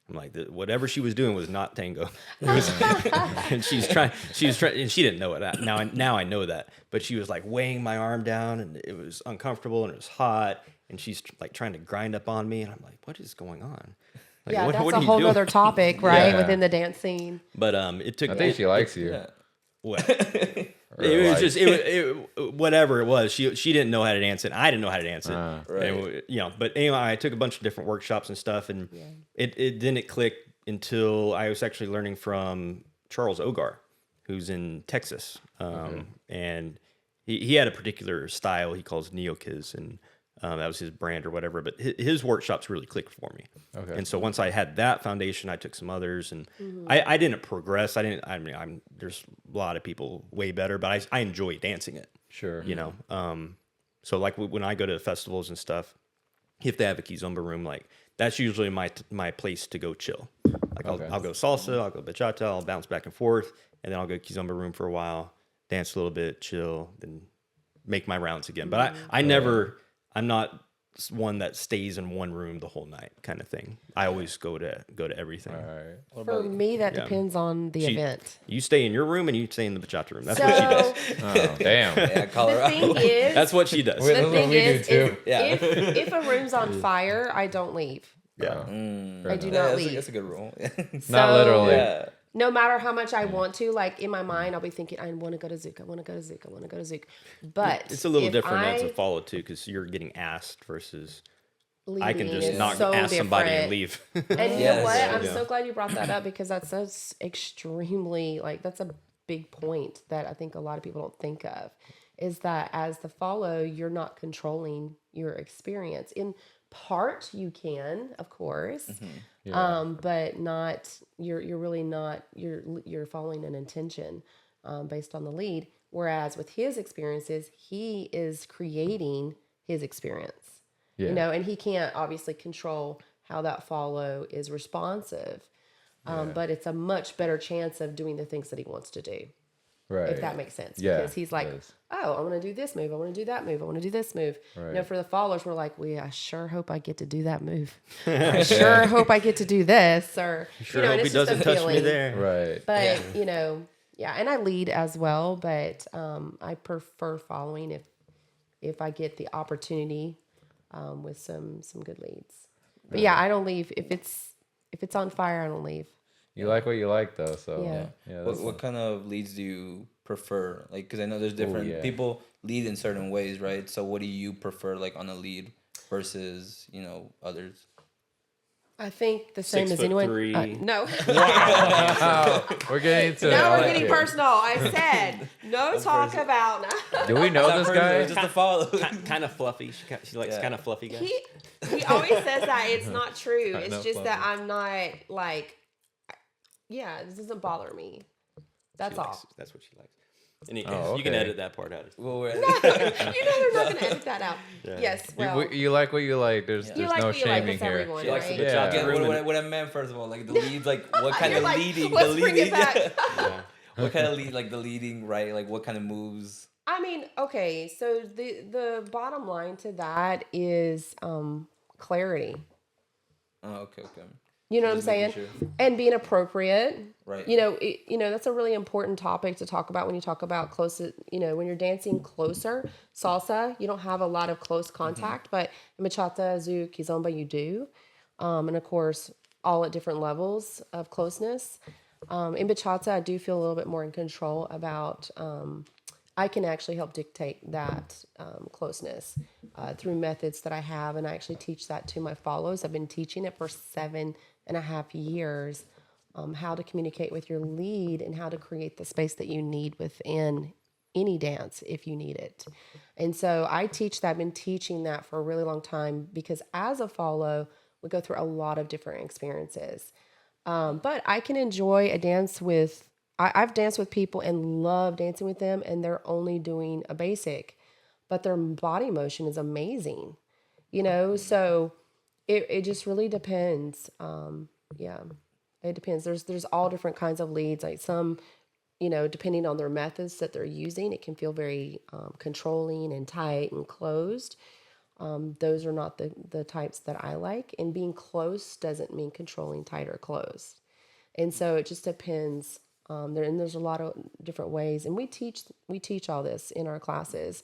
I'm like, whatever she was doing was not tango. It was, and she was trying, and she didn't know it. Now I know that. But she was like weighing my arm down, and it was uncomfortable, and it was hot, and she's like trying to grind up on me, and I'm like, what is going on? Like, Yeah, what that's are a you whole doing? other topic, right? Yeah. Within the dance scene. But it took. I think she likes you. Yeah. What? Or It was like- just whatever it was. She didn't know how to dance it. I didn't know how to dance it. Right. And, but anyway, I took a bunch of different workshops and stuff, and it didn't click until I was actually learning from Charles Ogar, who's in Texas, and he had a particular style he calls neo-kiz, and that was his brand or whatever. But his workshops really clicked for me. Okay. And so once I had that foundation, I took some others, and I didn't progress. There's a lot of people way better, but I enjoy dancing it. Sure. So like when I go to festivals and stuff, if they have a Kizomba room, like that's usually my place to go chill. Like I'll go salsa, I'll go bachata, I'll bounce back and forth, and then I'll go Kizomba room for a while, dance a little bit, chill, then make my rounds again. But I'm not one that stays in one room the whole night kind of thing. I always go to everything. All right. For me, that depends on the event. You stay in your room and you stay in the bachata room. That's what she does. Oh, damn. Yeah, The Colorado. thing is, That's what she does. Wait, the that's what thing we do is, too. Yeah. if a room's on fire, I don't leave. Yeah. I do Yeah, not that's leave. that's a good rule. Not literally. Yeah. No matter how much I want to, like in my mind, I'll be thinking, I want to go to Zouk. I want to go to Zouk. I want to go to Zouk. But It's a little if different as a I follow too, because you're getting asked versus I can leaving just is not so ask somebody and different. leave. And you Yes. know what? Yeah. I'm so glad you brought that up because that's extremely like that's a big point that I think a lot of people don't think of is that as the follow, you're not controlling your experience. In part, you can, of course, but not. You're really not. You're following an intention based on the lead. Whereas with his experiences, he is creating his experience. Yeah. You know, and he can't obviously control how that follow is responsive. But it's a much better chance of doing the things that he wants to do, Right. if that makes sense. Yeah, Because he's like, it does. oh, I want to do this move. I want to do that move. I want to do this move. You know, Right. for the followers, we're like, I sure hope I get to do that move. I sure hope I get to do this. Or, Sure and hope he it's just a doesn't touch me feeling. there. Right. But, you know, yeah. And I lead as well, but I prefer following if I get the opportunity with some good leads. But yeah, I don't leave if it's on fire. I don't leave. You like what you like, though. So Yeah. yeah. What kind of leads do you prefer? Like, because I know there's different yeah. people lead in certain ways, right? So what do you prefer, like on a lead versus others? I think the same as 6'3". anyone. No, We're getting into. now I we're like getting it. personal. I said no talk about. Do we know this guy? It's just a follow. Kind of fluffy. She likes Yeah. kind of fluffy guys. He always says that it's not true. I know, It's just that Fluffy. I'm not like. Yeah, this doesn't bother me. That's She all. likes- that's what she likes. And Oh, you can okay. edit that part out. Well, we're- You know they're not going to edit that out. Yes, well, You like what you like. There's you there's like no what you like. shaming That's here. everyone, She likes the right? Yeah. bachata Again, room. what I meant first of all, like the leads, like what kind You're of like, leading, let's the bring leading, it back. Yeah. what kind of lead, like the leading, right? Like what kind of moves? I mean, okay, so the bottom line to that is clarity. Oh, okay. You know what I'm Just saying? making sure. And being appropriate. Right. You know, that's a really important topic to talk about when you talk about close. When you're dancing closer, salsa, you don't have a lot of close contact, but in bachata, zouk, kizomba, you do, and of course, all at different levels of closeness. In bachata, I do feel a little bit more in control about. I can actually help dictate that closeness through methods that I have, and I actually teach that to my follows. I've been teaching it for 7.5 years, how to communicate with your lead and how to create the space that you need within any dance if you need it. And so I teach that. I've been teaching that for a really long time because as a follow, we go through a lot of different experiences. But I can enjoy a dance with, I've danced with people and love dancing with them, and they're only doing a basic, but their body motion is amazing, so it just really depends. Yeah, it depends. There's all different kinds of leads, like some, depending on their methods that they're using, it can feel very controlling and tight and closed. Those are not the types that I like. And being close doesn't mean controlling, tight, or closed. And so it just depends. There's a lot of different ways, and we teach all this in our classes,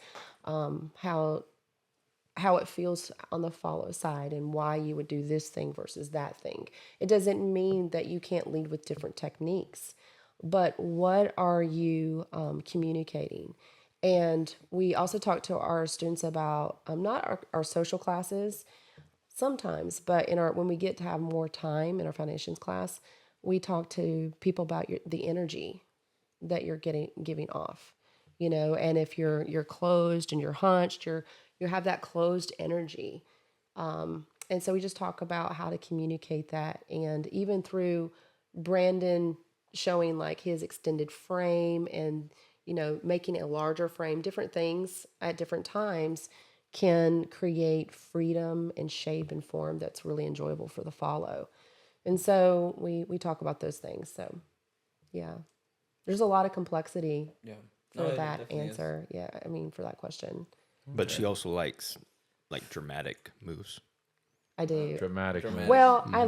how it feels on the follow side and why you would do this thing versus that thing. It doesn't mean that you can't lead with different techniques, but what are you communicating? And we also talk to our students about not our social classes sometimes, but when we get to have more time in our foundations class, we talk to people about the energy that you're giving off, and if you're closed and you're hunched, you have that closed energy. And so we just talk about how to communicate that. And even through Brandon showing like his extended frame and, making a larger frame, different things at different times can create freedom and shape and form that's really enjoyable for the follow. And so we talk about those things. So yeah, there's a lot of complexity Yeah. for No, it that definitely is. answer. Yeah, I mean, for that question, But she also likes like dramatic moves. I do. Dramatic. Dramatic. Well, I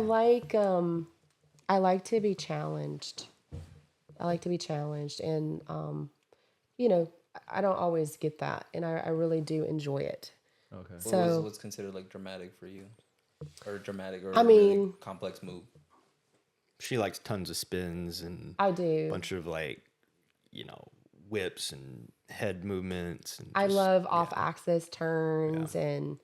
like to be challenged. I like to be challenged, and you know, I don't always get that, and I really do enjoy it. Okay. So What's considered like dramatic for you, or dramatic, or I a really mean- complex move? She likes tons of spins and I a do. bunch of like, whips and head movements. And I just- love yeah. off-axis turns and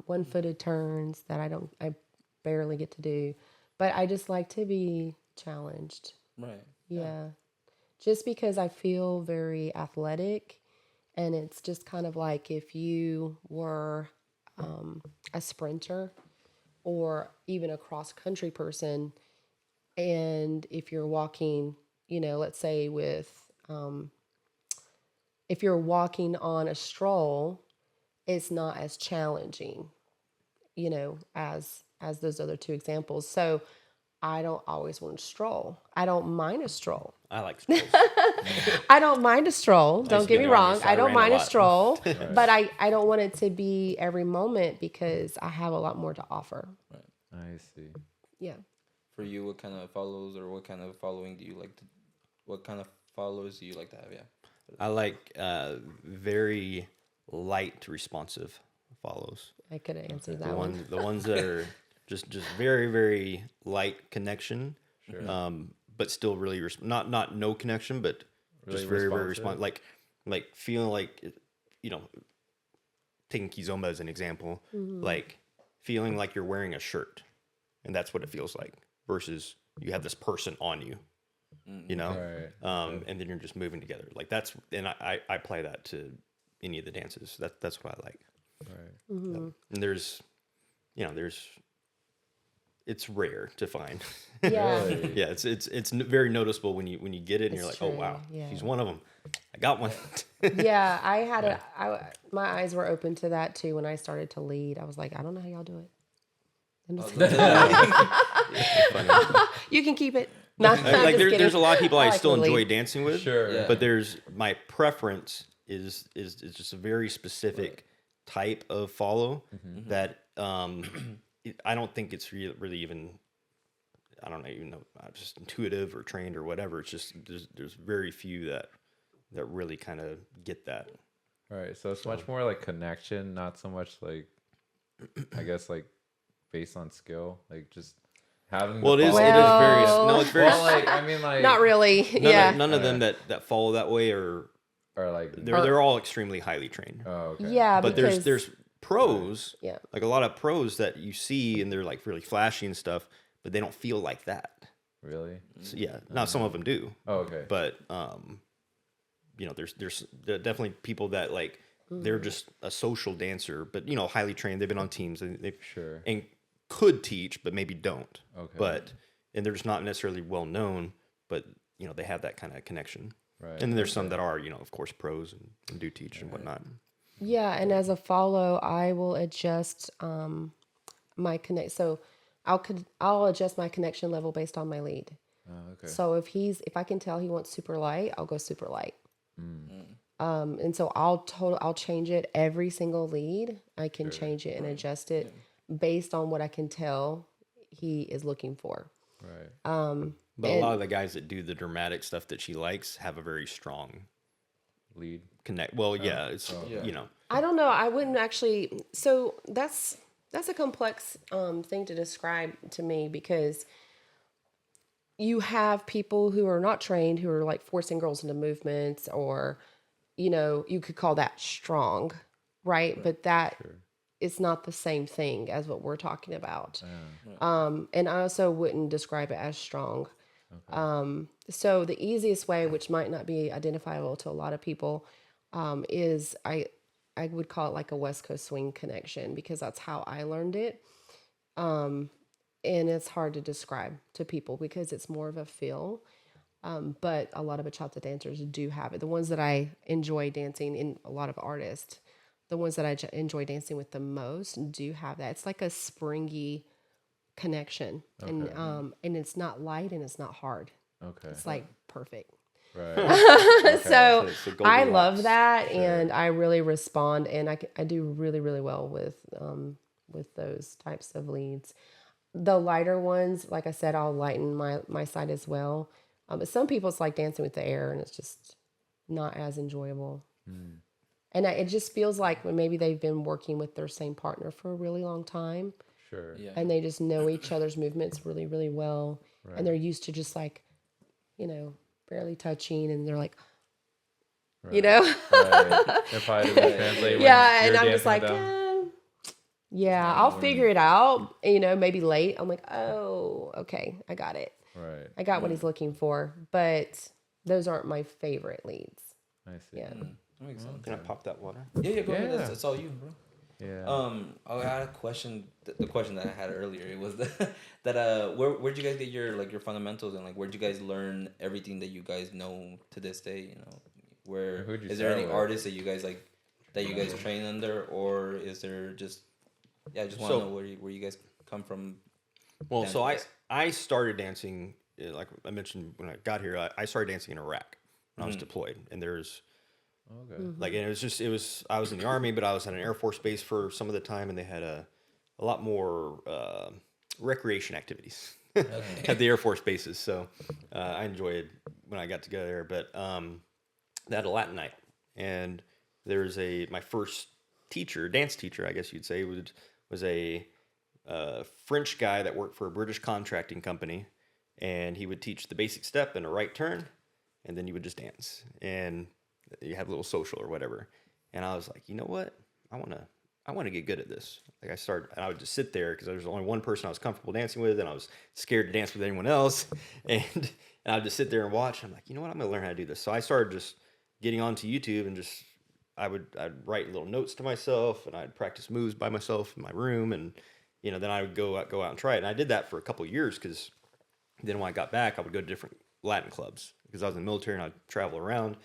one-footed turns that I barely get to do, but I just like to be challenged. Right. Yeah. Just because I feel very athletic, and it's just kind of like if you were a sprinter or even a cross country person, and if you're walking, let's say if you're walking on a stroll, it's not as challenging, as those other two examples. So I don't always want to stroll. I don't mind a stroll. I like strolls. I don't mind a stroll. Don't to get be me in the army, wrong. so I I don't ran a mind a lot. stroll, but I don't want it to be every moment because I have a lot more to offer. I see. Yeah. For you, what kind of follows or what kind of following do you like to? What kind of followers do you like to have? Yeah. I like very light, responsive follows. I could have answered The that one. the ones that are just very very light connection, but still really not no connection, but Really just very very responsive. like feeling like taking Kizomba as an example, like feeling like you're wearing a shirt, and that's what it feels like. Versus you have this person on you, Right. and then you're just moving together. Like that's, and I apply that to any of the dances. That's what I like. Right. And there's it's rare to find. Yeah. Really? Yeah, it's very noticeable when you get it and you're like, It's oh true, wow, yeah. she's one of them. I got one. Yeah. I had my eyes were open to that too when I started to lead. I was like, I don't know how y'all do it. I'm just you can keep it. No, I'm Like just there's kidding. a lot of people I like still to enjoy lead. dancing with. Sure. Yeah. But there's my preference is just a very specific type of follow that I don't think it's really even I don't even know just intuitive or trained or whatever. It's just there's very few that really kind of get that. Right. So it's much more like connection, not so much like, I guess, like based on skill, like just having. Well, the it is follow- very no, it's very Well, like I mean, like Not really. Yeah. none of them that follow that way are or like they're all extremely highly trained. oh okay. Yeah, But because there's pros, Yeah. like a lot of pros that you see and they're like really flashy and stuff, but they don't feel like that. Really? So, yeah, now some of them do, Oh, okay. but there's definitely people that like they're just a social dancer, but highly trained. They've been on teams and they Sure. and could teach, but maybe don't. Okay. But and they're just not necessarily well known, but they have that kind of connection. Right. And then there's some that are of course pros and do teach and whatnot. Yeah, and as a follow, I will adjust my connect. So I'll adjust my connection level based on my lead. Oh, okay. So if I can tell he wants super light, I'll go super light. And so I'll change it every single lead. I can change it and adjust it based on what I can tell he is looking for. Right. But a lot of the guys that do the dramatic stuff that she likes have a very strong Lead. connect. Well, yeah, it's Yeah. I don't know. I wouldn't actually. So that's a complex thing to describe to me because you have people who are not trained who are like forcing girls into movements, or you could call that strong, right? But that it's not the same thing as what we're talking about. And I also wouldn't describe it as strong. So the easiest way, which might not be identifiable to a lot of people, is I would call it like a West Coast swing connection because that's how I learned it. And it's hard to describe to people because it's more of a feel. But a lot of bachata dancers do have it. The ones that I enjoy dancing in, a lot of artists the ones that I enjoy dancing with the most do have that. It's like a springy connection, and it's not light and it's not hard. Okay. It's like perfect. Right. So It's the I Goldilocks. love that, and I really respond, and I do really really well with those types of leads. The lighter ones, like I said, I'll lighten my side as well. But some people it's like dancing with the air, and it's just not as enjoyable. And it just feels like when maybe they've been working with their same partner for a really long time, Sure. Yeah. and they just know each other's movements really really well, Right. and they're used to just like, barely touching, and they're like, Right. Right. It probably doesn't translate. When yeah, and you're I'm just dancing like, with them. yeah, I'll figure it out. Maybe late. I'm like, oh, okay, I got it. Right. I got what he's looking for, but those aren't my favorite leads. I see. Yeah. That makes sense. Can I pop that water? Yeah, go ahead. Yeah. That's all you, bro. Yeah. I had a question. The question that I had earlier, it was where'd you guys get your fundamentals, and like where'd you guys learn everything that you guys know to this day? Where Who'd you is there start any with? artists that you guys train under, or is there just I just want to So- know where you guys come from. Well, so Dance-wise. I started dancing, like I mentioned when I got here. I started dancing in Iraq when I was deployed, and there's Okay. like, and it was I was in the army, but I was at an Air Force base for some of the time, and they had a lot more recreation activities at the Air Force bases. So I enjoyed when I got to go there. But they had a Latin night, and there's my first teacher, dance teacher, I guess you'd say, was a French guy that worked for a British contracting company, and he would teach the basic step and a right turn, and then you would just dance, and you have a little social or whatever. And I was like, you know what? I want to get good at this. Like I would just sit there because there was only one person I was comfortable dancing with, and I was scared to dance with anyone else. And I would just sit there and watch. I'm like, you know what? I'm gonna learn how to do this. So I started just getting onto YouTube and I'd write little notes to myself, and I'd practice moves by myself in my room, and then I would go out and try it. And I did that for a couple of years, because then when I got back, I would go to different Latin clubs because I was in the military, and I'd travel around,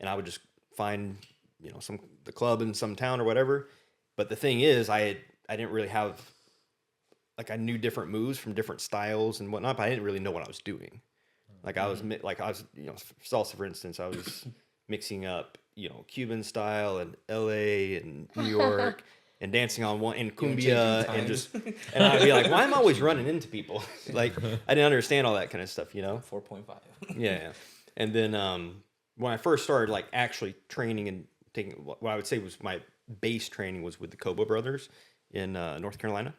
and I would just find the club in some town or whatever. But the thing is, I didn't really have, like, I knew different moves from different styles and whatnot, but I didn't really know what I was doing. Like I was salsa, for instance, I was mixing up Cuban style and LA and New York and dancing on one and cumbia and I'd be like, why am I always running into people? Like, I didn't understand all that kind of stuff, 4.5. Yeah. And then when I first started like actually training and taking what I would say was my base training was with the Cobo brothers in North Carolina,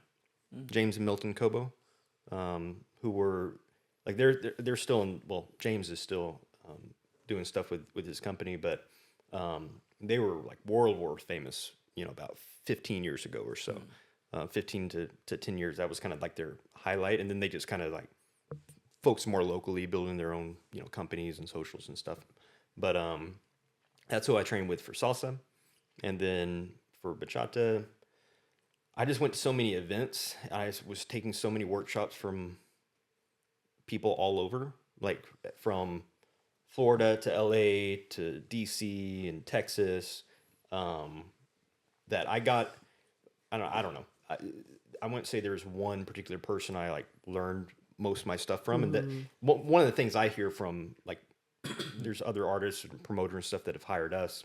James and Milton Cobo, who were like they're still in. Well, James is still doing stuff with his company, but they were like world famous. About 15 years ago or so, 15 to 10 years. That was kind of like their highlight, and then they just kind of like focused more locally, building their own companies and socials and stuff. But that's who I trained with for salsa. And then for bachata, I just went to so many events. I was taking so many workshops from people all over, like from Florida to LA to DC and Texas, that I got, I don't know. I wouldn't say there's one particular person I like learned most of my stuff from. And that one of the things I hear from, like, there's other artists and promoters and stuff that have hired us,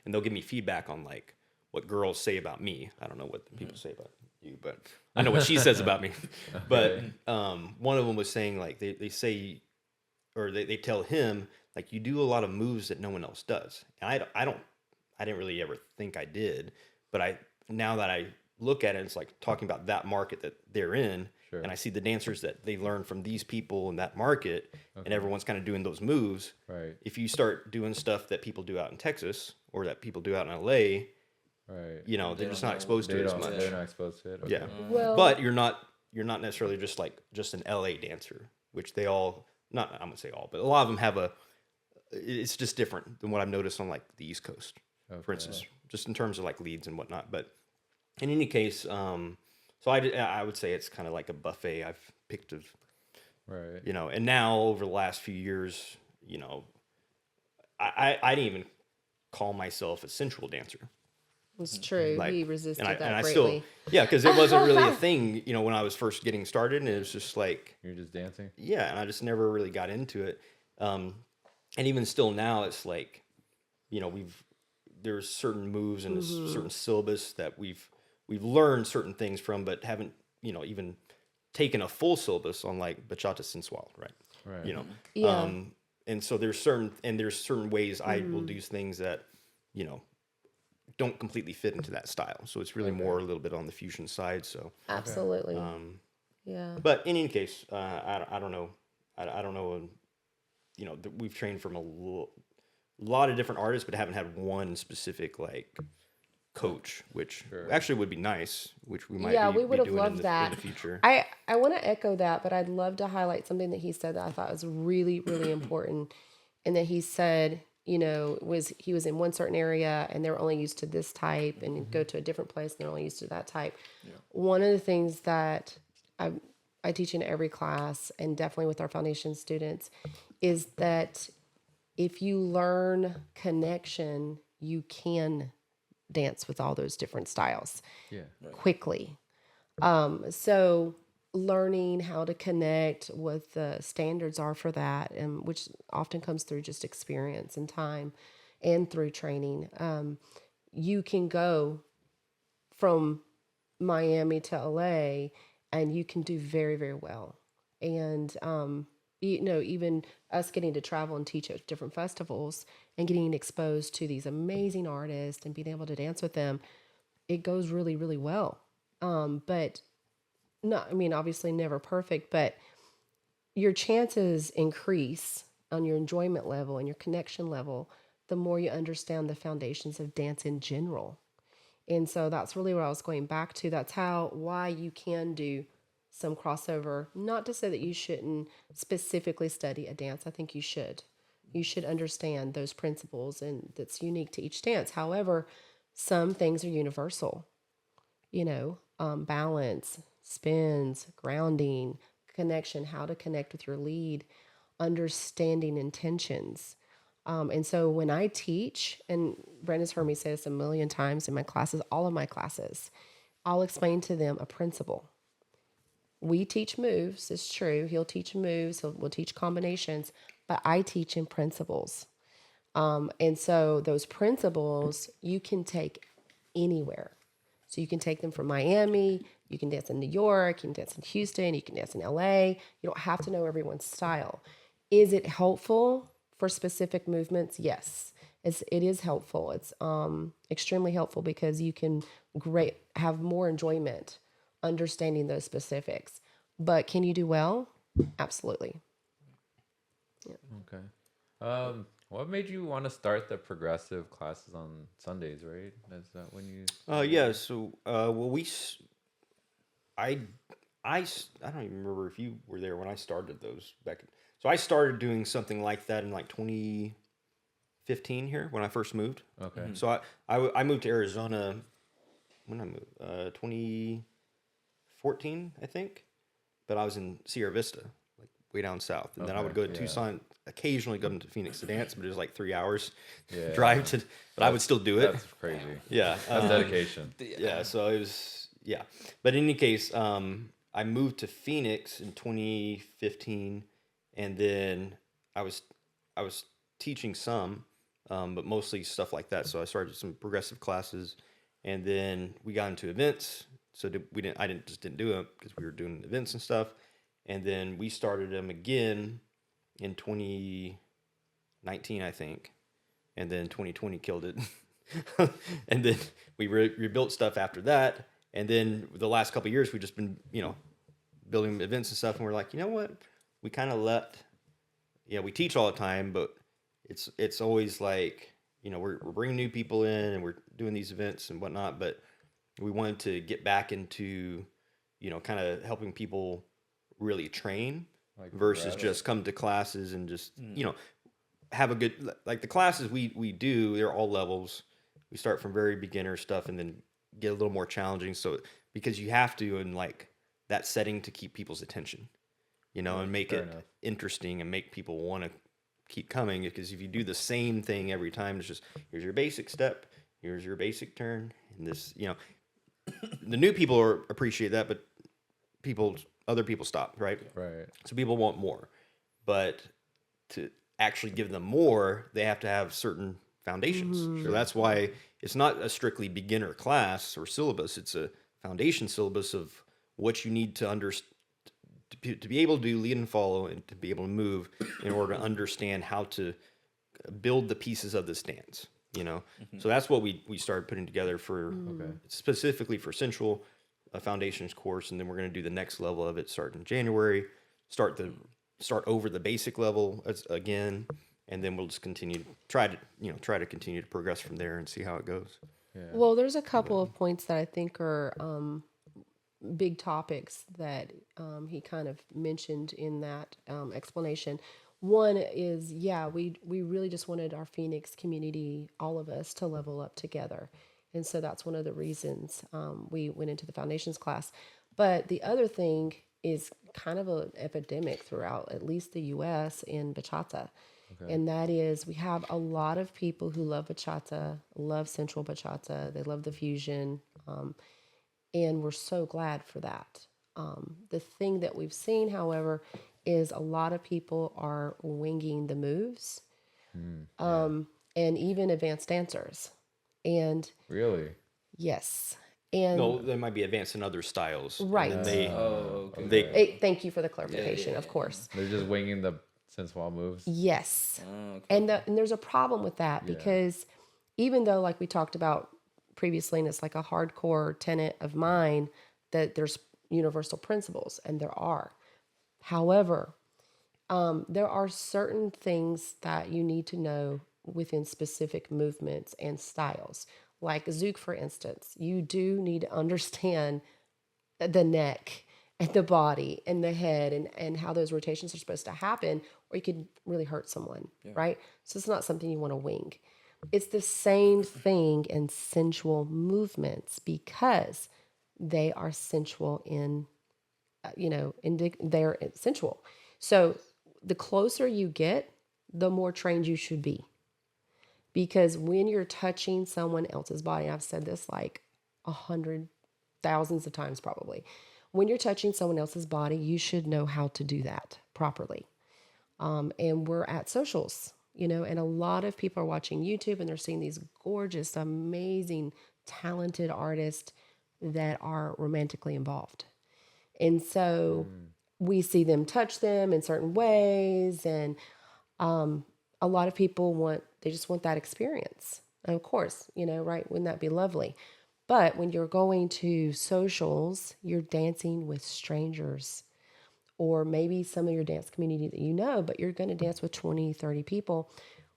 and they'll give me feedback on like what girls say about me. I don't know what the people say about you, but I know what she says about me. But one of them was saying like they say, or they tell him like, you do a lot of moves that no one else does. And I didn't really ever think I did, but now that I look at it, it's like talking about that market that they're in. Sure. And I see the dancers that they learn from these people in that market, and everyone's kind of doing those moves. Right. If you start doing stuff that people do out in Texas or that people do out in LA, Right. they're just not exposed to it as much. They're not exposed to it. Okay. Yeah. Well, But you're not necessarily just an LA dancer, which they all, not I'm gonna say all, but a lot of them have it's just different than what I've noticed on like the East Coast, for instance, just in terms of like leads and whatnot. But in any case, so I would say it's kind of like a buffet I've picked of, Right. and now over the last few years, I didn't even call myself a sensual dancer. It's true. Like, He resisted and that I greatly. still, yeah, because it wasn't really a thing, when I was first getting started, and it was just like, You're just dancing. yeah, and I just never really got into it. And even still now, it's like, there's certain moves and a certain syllabus that we've learned certain things from, but haven't, even taken a full syllabus on like Bachata Sensual, right? Right. Yeah. And so there's certain ways I will do things that, don't completely fit into that style. So it's really more a little bit on the fusion side. So, Absolutely. Yeah. but in any case, I don't know. I don't know. We've trained from a lot of different artists, but haven't had one specific like coach, which actually would be nice, which we might we would have doing loved that in the future. I want to echo that, but I'd love to highlight something that he said that I thought was really, really important. And that he said, he was in one certain area and they were only used to this type, and go to a different place and they're only used to that type. One of the things that I teach in every class, and definitely with our foundation students, is that if you learn connection, you can dance with all those different styles quickly. So learning how to connect, what the standards are for that, and which often comes through just experience and time and through training. You can go from Miami to LA and you can do very, very well. And, even us getting to travel and teach at different festivals and getting exposed to these amazing artists and being able to dance with them, it goes really, really well. But obviously never perfect, but your chances increase on your enjoyment level and your connection level the more you understand the foundations of dance in general. And so that's really what I was going back to. That's why you can do some crossover. Not to say that you shouldn't specifically study a dance. I think you should. You should understand those principles, and that's unique to each dance. However, some things are universal. Balance, spins, grounding, connection, how to connect with your lead, understanding intentions. And so when I teach, and Brandon's heard me say this a million times in my classes, all of my classes, I'll explain to them a principle. We teach moves, it's true. He'll teach moves, we'll teach combinations, but I teach in principles. And so those principles you can take anywhere. So you can take them from Miami, you can dance in New York, you can dance in Houston, you can dance in LA. You don't have to know everyone's style. Is it helpful for specific movements? Yes, it is helpful. It's extremely helpful because you can have more enjoyment understanding those specifics. But can you do well? Absolutely. Okay. What made you want to start the progressive classes on Sundays, right? Is that when you... Yeah. So, I don't even remember if you were there when I started those back. So I started doing something like that in like 2015 here when I first moved. Okay. So I moved to Arizona when I moved, 2014, I think. But I was in Sierra Vista, like way down south. And then I would go to Tucson, occasionally go to Phoenix to dance, but it was like 3 hours drive to, but I would still do it. That's crazy. Yeah. That's dedication. Yeah. So it was, yeah. But in any case, I moved to Phoenix in 2015, and then I was teaching some, but mostly stuff like that. So I started some progressive classes, and then we got into events. So I didn't do it because we were doing events and stuff, and then we started them again in 2019, I think, and then 2020 killed it, and then we rebuilt stuff after that, and then the last couple of years we've just been building events and stuff, and we're like, you know what, we kind of we teach all the time, but it's always like, we're bringing new people in and we're doing these events and whatnot, but we wanted to get back into, kind of helping people really train versus just come to classes and just, have a good, like the classes we do, they're all levels. We start from very beginner stuff and then get a little more challenging. So, because you have to in like that setting to keep people's attention, and make it interesting and make people want to keep coming. Because if you do the same thing every time, it's just, here's your basic step, Here's your basic turn, and this, the new people appreciate that, but other people stop, right? Right. So people want more, but to actually give them more, they have to have certain foundations. So that's why it's not a strictly beginner class or syllabus. It's a foundation syllabus of what you need to understand to be able to do lead and follow and to be able to move in order to understand how to build the pieces of this dance. So that's what we started putting together for specifically for Sensual, a foundations course, and then we're going to do the next level of it starting in January, start over the basic level again, and then we'll just try to continue to progress from there and see how it goes. Well, there's a couple of points that I think are big topics that he kind of mentioned in that explanation. One is, we really just wanted our Phoenix community, all of us, to level up together. And so that's one of the reasons we went into the foundations class. But the other thing is kind of an epidemic throughout at least the U.S. in bachata. And that is, we have a lot of people who love bachata, love sensual bachata, they love the fusion, and we're so glad for that. The thing that we've seen, however, is a lot of people are winging the moves, and even advanced dancers. And Really? yes, and No, they might be advanced in other styles, right. And then Thank you for the clarification. Of course. They're just winging the sensual moves. Yes. And there's a problem with that because even though, like we talked about previously, and it's like a hardcore tenet of mine that there's universal principles, and there are. However, there are certain things that you need to know within specific movements and styles. Like Zouk, for instance, you do need to understand the neck and the body and the head and how those rotations are supposed to happen, or you could really hurt someone, right? So it's not something you want to wing. It's the same thing in sensual movements because they are sensual they're sensual. So the closer you get, the more trained you should be. Because when you're touching someone else's body, I've said this like 100 thousands of times probably. When you're touching someone else's body, you should know how to do that properly. And we're at socials, and a lot of people are watching YouTube and they're seeing these gorgeous, amazing, talented artists that are romantically involved. And so we see them touch them in certain ways. And a lot of people just want that experience. And of course, right? Wouldn't that be lovely? But when you're going to socials, you're dancing with strangers or maybe some of your dance community that but you're going to dance with 20, 30 people.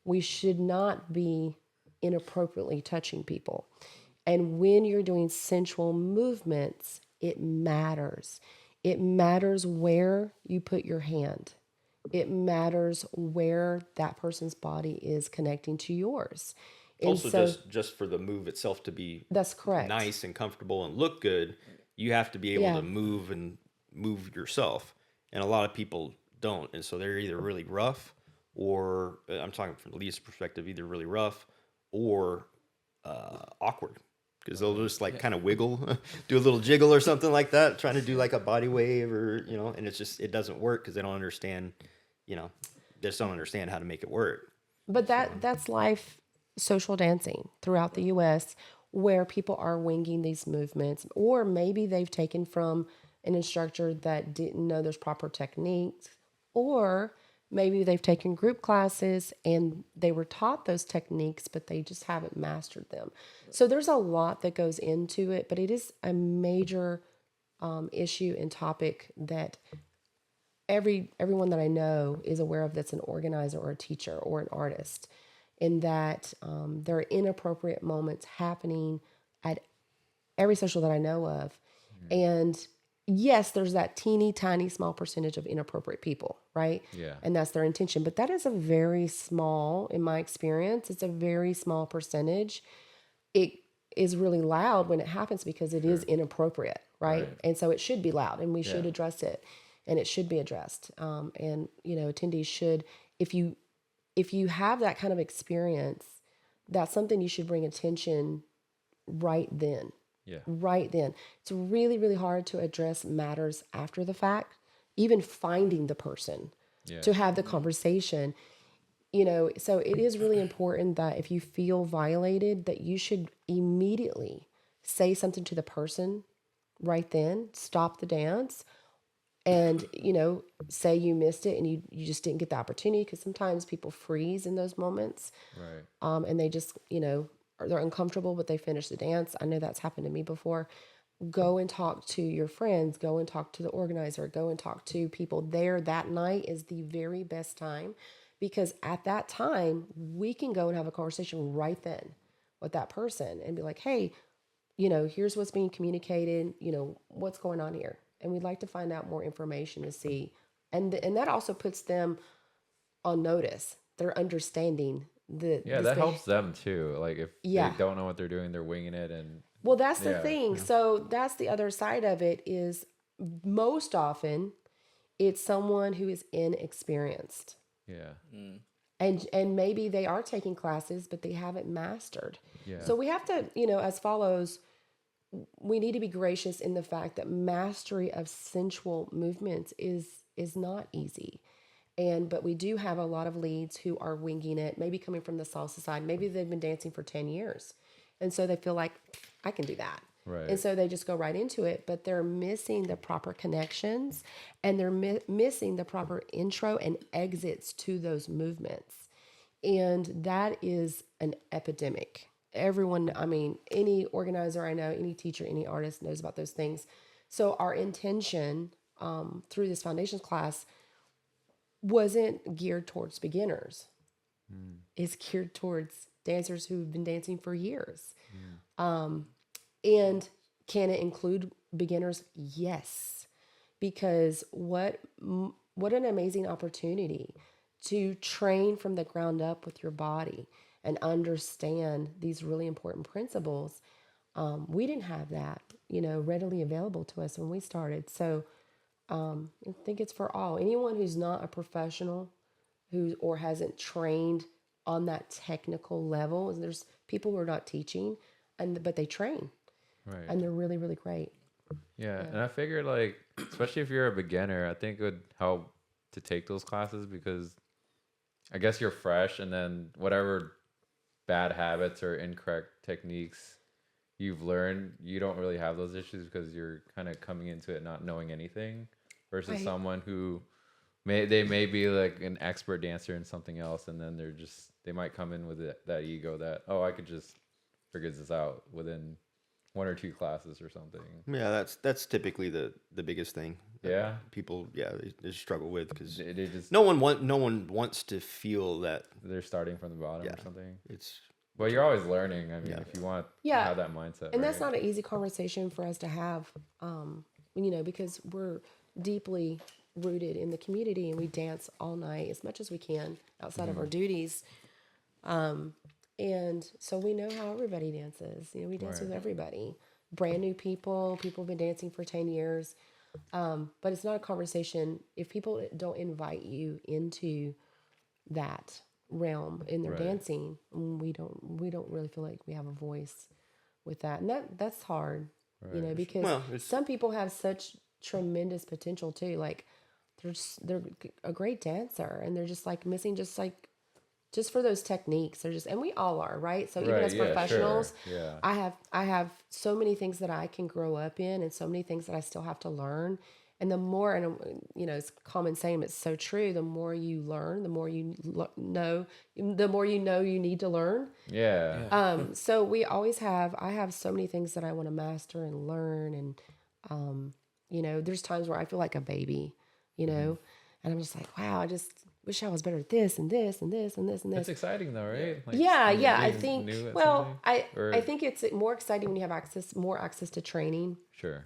We should not be inappropriately touching people. And when you're doing sensual movements, it matters. It matters where you put your hand. It matters where that person's body is connecting to yours. And also so, just for the move itself to be that's correct. Nice and comfortable and look good, you have to be able to move yourself. And a lot of people don't. And so they're either really rough or, I'm talking from the Lee's perspective, either really rough or awkward. Because they'll just like kind of wiggle, do a little jiggle or something like that, trying to do like a body wave or, and it doesn't work because they don't understand, they just don't understand how to make it work. But that's life social dancing throughout the U.S. where people are winging these movements, or maybe they've taken from an instructor that didn't know there's proper techniques, or maybe they've taken group classes and they were taught those techniques, but they just haven't mastered them. So there's a lot that goes into it, but it is a major issue and topic that everyone that I know is aware of that's an organizer or a teacher or an artist, in that there are inappropriate moments happening at every social that I know of. And yes, there's that teeny tiny small percentage of inappropriate people, right? Yeah. And that's their intention. But that is a very small, in my experience, it's a very small percentage. It is really loud when it happens because it is inappropriate, right? And so it should be loud and we should address it, and it should be addressed. And, attendees should, if you have that kind of experience, that's something you should bring attention right then. Yeah. Right then. It's really, really hard to address matters after the fact, even finding the person Yeah. to have the conversation. So it is really important that if you feel violated, that you should immediately say something to the person right then, stop the dance, and say you missed it and you just didn't get the opportunity, because sometimes people freeze in those moments. Right. And they just they're uncomfortable, but they finish the dance. I know that's happened to me before. Go and talk to your friends, go and talk to the organizer, go and talk to people there. That night is the very best time, because at that time we can go and have a conversation right then with that person and be like, hey, here's what's being communicated, what's going on here. And we'd like to find out more information to see. And that also puts them on notice. They're understanding That helps them too. Like if Yeah. they don't know what they're doing, they're winging it. And Well, that's the Yeah. thing. So that's the other side of it, is most often it's someone who is inexperienced. yeah. And maybe they are taking classes, but they haven't mastered. Yeah. So we have to, as follows, we need to be gracious in the fact that mastery of sensual movements is not easy. But we do have a lot of leads who are winging it, maybe coming from the salsa side. Maybe they've been dancing for 10 years. And so they feel like, I can do that. Right. And so they just go right into it, but they're missing the proper connections, and they're missing the proper intro and exits to those movements. And that is an epidemic. Everyone, any organizer I know, any teacher, any artist knows about those things. So our intention through this foundations class wasn't geared towards beginners. It's geared towards dancers who've been dancing for years. And can it include beginners? Yes, because what an amazing opportunity to train from the ground up with your body and understand these really important principles. We didn't have that, readily available to us when we started. So I think it's for all. Anyone who's not a professional or hasn't trained on that technical level. And there's people who are not teaching, but they train. Right. And they're really, really great. Yeah. And I figured, like, especially if you're a beginner, I think it would help to take those classes, because I guess you're fresh, and then whatever bad habits or incorrect techniques you've learned, you don't really have those issues because you're kind of coming into it not knowing anything, versus Right. someone who may be like an expert dancer in something else, and then they might come in with that ego that, oh, I could just figure this out within 1 or 2 classes or something. Yeah, that's typically the biggest thing. that Yeah. people they struggle with, because They just no one wants to feel that they're starting from the bottom Yeah. or something. it's Well, you're always learning. I mean, Yeah. if you want to Yeah. have that mindset, And that's right? not an easy conversation for us to have, because we're deeply rooted in the community and we dance all night as much as we can outside of our duties. And so we know how everybody dances. We dance with Right. everybody. Brand new people who've been dancing for 10 years. But it's not a conversation. If people don't invite you into that realm in their Right. dancing, we don't really feel like we have a voice with that. And that's hard, Right. because Well, it's- some people have such tremendous potential too. Like they're a great dancer and they're just like missing just for those techniques. They're just, and we all are, right? So even Right, as yeah, sure. professionals, Yeah. I have so many things that I can grow up in and so many things that I still have to learn. And the more, and it's common saying, it's so true. The more you learn, the more you know, the more you know you need to learn. Yeah. So I have so many things that I want to master and learn. And, there's times where I feel like a baby, and I'm just like, wow, I just wish I was better at this and this and this and this and this. It's exciting though, right? Like, Yeah. I being think, new at well, something? Or- I think it's more exciting when you have more access to training. Sure.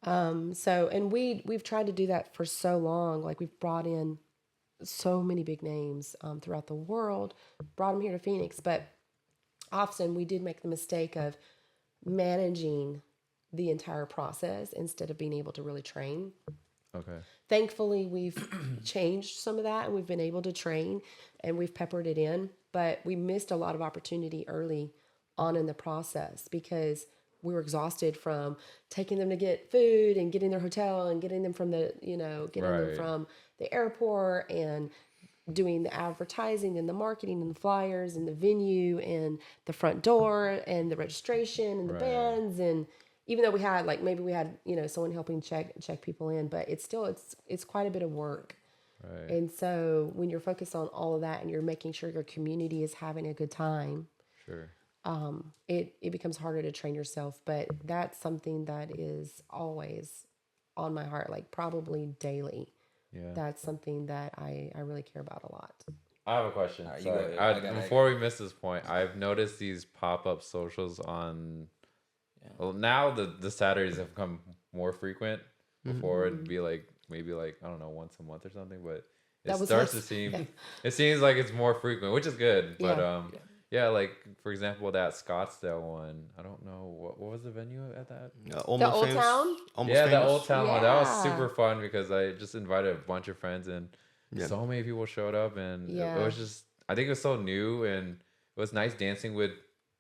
So, and we've tried to do that for so long. Like we've brought in so many big names throughout the world, brought them here to Phoenix, but often we did make the mistake of managing the entire process instead of being able to really train. Okay. Thankfully, we've changed some of that and we've been able to train and we've peppered it in. But we missed a lot of opportunity early on in the process because we were exhausted from taking them to get food and getting their hotel and getting them from the, getting them Right. from the airport and doing the advertising and the marketing and the flyers and the venue and the front door and the registration and the Right. bands. And even though we had maybe we had someone helping check people in, but it's still it's quite a bit of work. Right. And so when you're focused on all of that and you're making sure your community is having a good time, Sure. it becomes harder to train yourself. But that's something that is always on my heart, like probably daily. Yeah. That's something that I really care about a lot. I have a question. Alright, you Sorry. go ahead. Before we miss this point, I've noticed these pop-up socials on. Well, now the Saturdays have become more frequent. Before it'd be maybe I don't know, once a month or something, but it That was starts us. to seem. It seems like it's more frequent, which is good. But Yeah. yeah, like for example, that Scottsdale one. I don't know what was the venue at that. Almost Old famous. Town? Almost Yeah, famous. the Old Town one. That was Yeah. super fun because I just invited a bunch of friends and Yeah. so many people showed up and Yeah. it was just I think it was so new and it was nice dancing with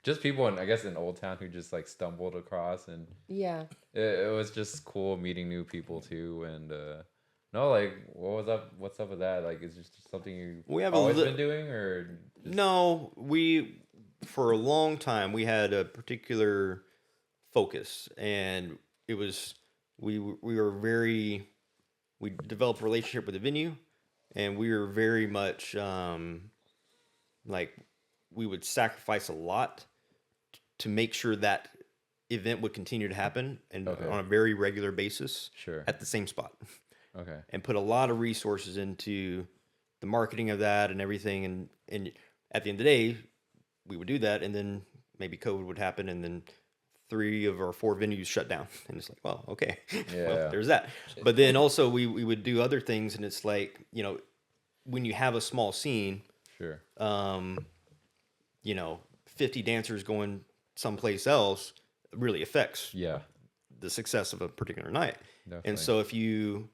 just people in I guess in Old Town who just stumbled across and Yeah. it was just cool meeting new people too and no what's up with that is it just something you We have always been doing or just, No, we for a long time we had a particular focus, and it was we developed a relationship with the venue, and we were very much we would sacrifice a lot to make sure that event would continue to happen and Okay. on a very regular basis Sure. at the same spot. okay And put a lot of resources into the marketing of that and everything. And at the end of the day, we would do that, and then maybe COVID would happen, and then 3 of our 4 venues shut down. And it's like, well, okay, Yeah. well, there's that. But then also we would do other things, and it's like, when you have a small scene, sure 50 dancers going someplace else really affects yeah the success of a particular night. Definitely. And so if you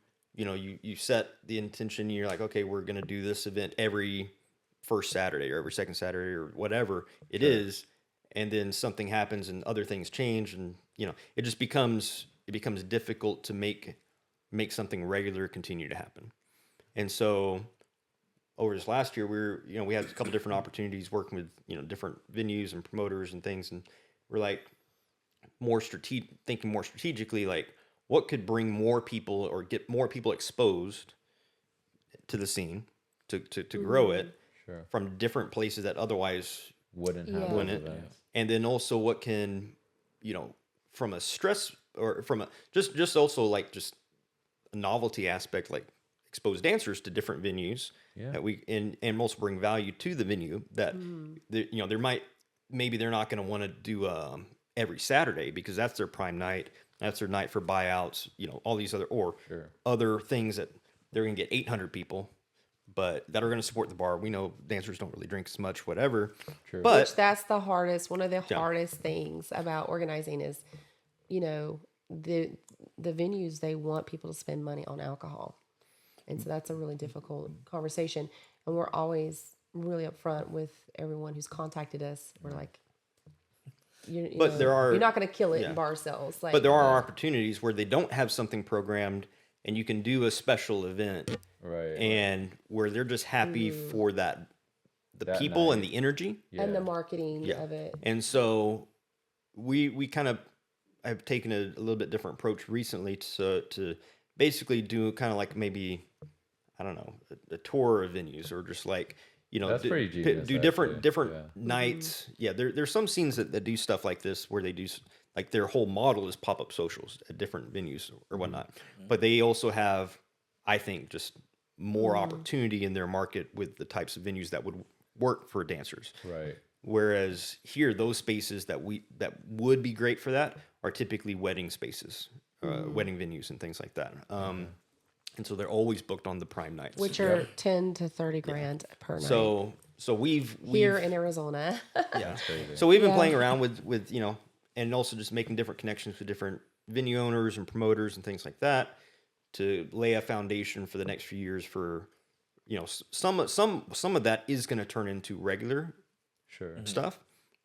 set the intention, you're like, okay, we're going to do this event every first Saturday or every second Saturday or whatever it is, and then something happens and other things change, and it just becomes difficult to make something regular continue to happen. And so over this last year, we had a couple different opportunities working with different venues and promoters and things, and we're thinking more strategically, like what could bring more people or get more people exposed to the scene to grow it Sure. from different places that otherwise wouldn't have Yeah. those Wouldn't. events. and then also what can from a stress or from a just also just a novelty aspect, like expose dancers to different venues Yeah. that we and also bring value to the venue that there might maybe they're not going to want to do every Saturday because that's their prime night, that's their night for buyouts, all these Sure. other things that they're going to get 800 people but that are going to support the bar. We know dancers don't really drink as much, whatever. True. But Which that's the hardest. One of the Yeah. hardest things about organizing is, the venues, they want people to spend money on alcohol, and so that's a really difficult conversation. And we're always really upfront with everyone who's contacted us. We're like, But there are- you're not going to kill it yeah. in bar sales. but there are opportunities where they don't have something programmed, and you can do a special event, Right. and where they're just happy for the That people and night. the energy. and the Yeah. marketing Yeah. of it. And so we kind of have taken a little bit different approach recently to basically do kind of like maybe, I don't know, a tour of venues, or just like, That's pretty genius, do different actually. Yeah. nights. Yeah, there's some scenes that do stuff like this where they do like their whole model is pop-up socials at different venues or whatnot. But they also have, I think, just more opportunity in their market with the types of venues that would work for dancers. Right. Whereas here, those spaces that would be great for that are typically wedding spaces, wedding venues, and things like that. And so they're always booked on the prime nights, Which are 10 to 30 grand per night. So we've here in Arizona. yeah. Crazy. So we've been Yeah. playing around with and also just making different connections with different venue owners and promoters and things like that to lay a foundation for the next few years for, you know, some of that is going to turn into regular Sure. stuff.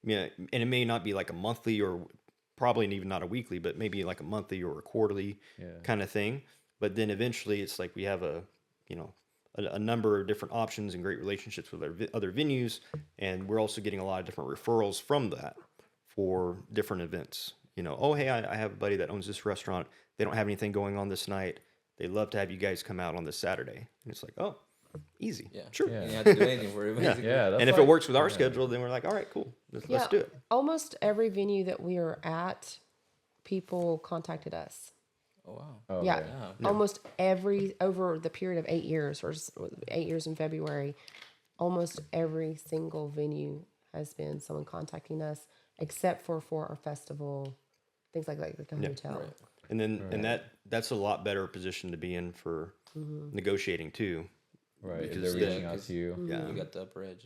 Yeah, and it may not be like a monthly or probably even not a weekly, but maybe like a monthly or a quarterly kind of thing. But then eventually it's like we have a, you know, a number of different options and great relationships with other venues. And we're also getting a lot of different referrals from that for different events. You know, oh, hey, I have a buddy that owns this restaurant. They don't have anything going on this night. They'd love to have you guys come out on this Saturday. And it's like, oh, easy. Yeah. Sure. Yeah. You don't have to do anything for it. Yeah. Basically. Yeah. That's And if like, it works with our schedule, then we're like, all right, cool. Let's do it. Almost every venue that we are at, people contacted us. Oh wow. Oh, Yeah, okay. almost every over the period of 8 years, or 8 years in February, almost every single venue has been someone contacting us, except for our festival, things like a hotel. Right. And then and that's a lot better position to be in for negotiating too. Right. If Because they're reaching out to you. Yeah. You got the upper edge.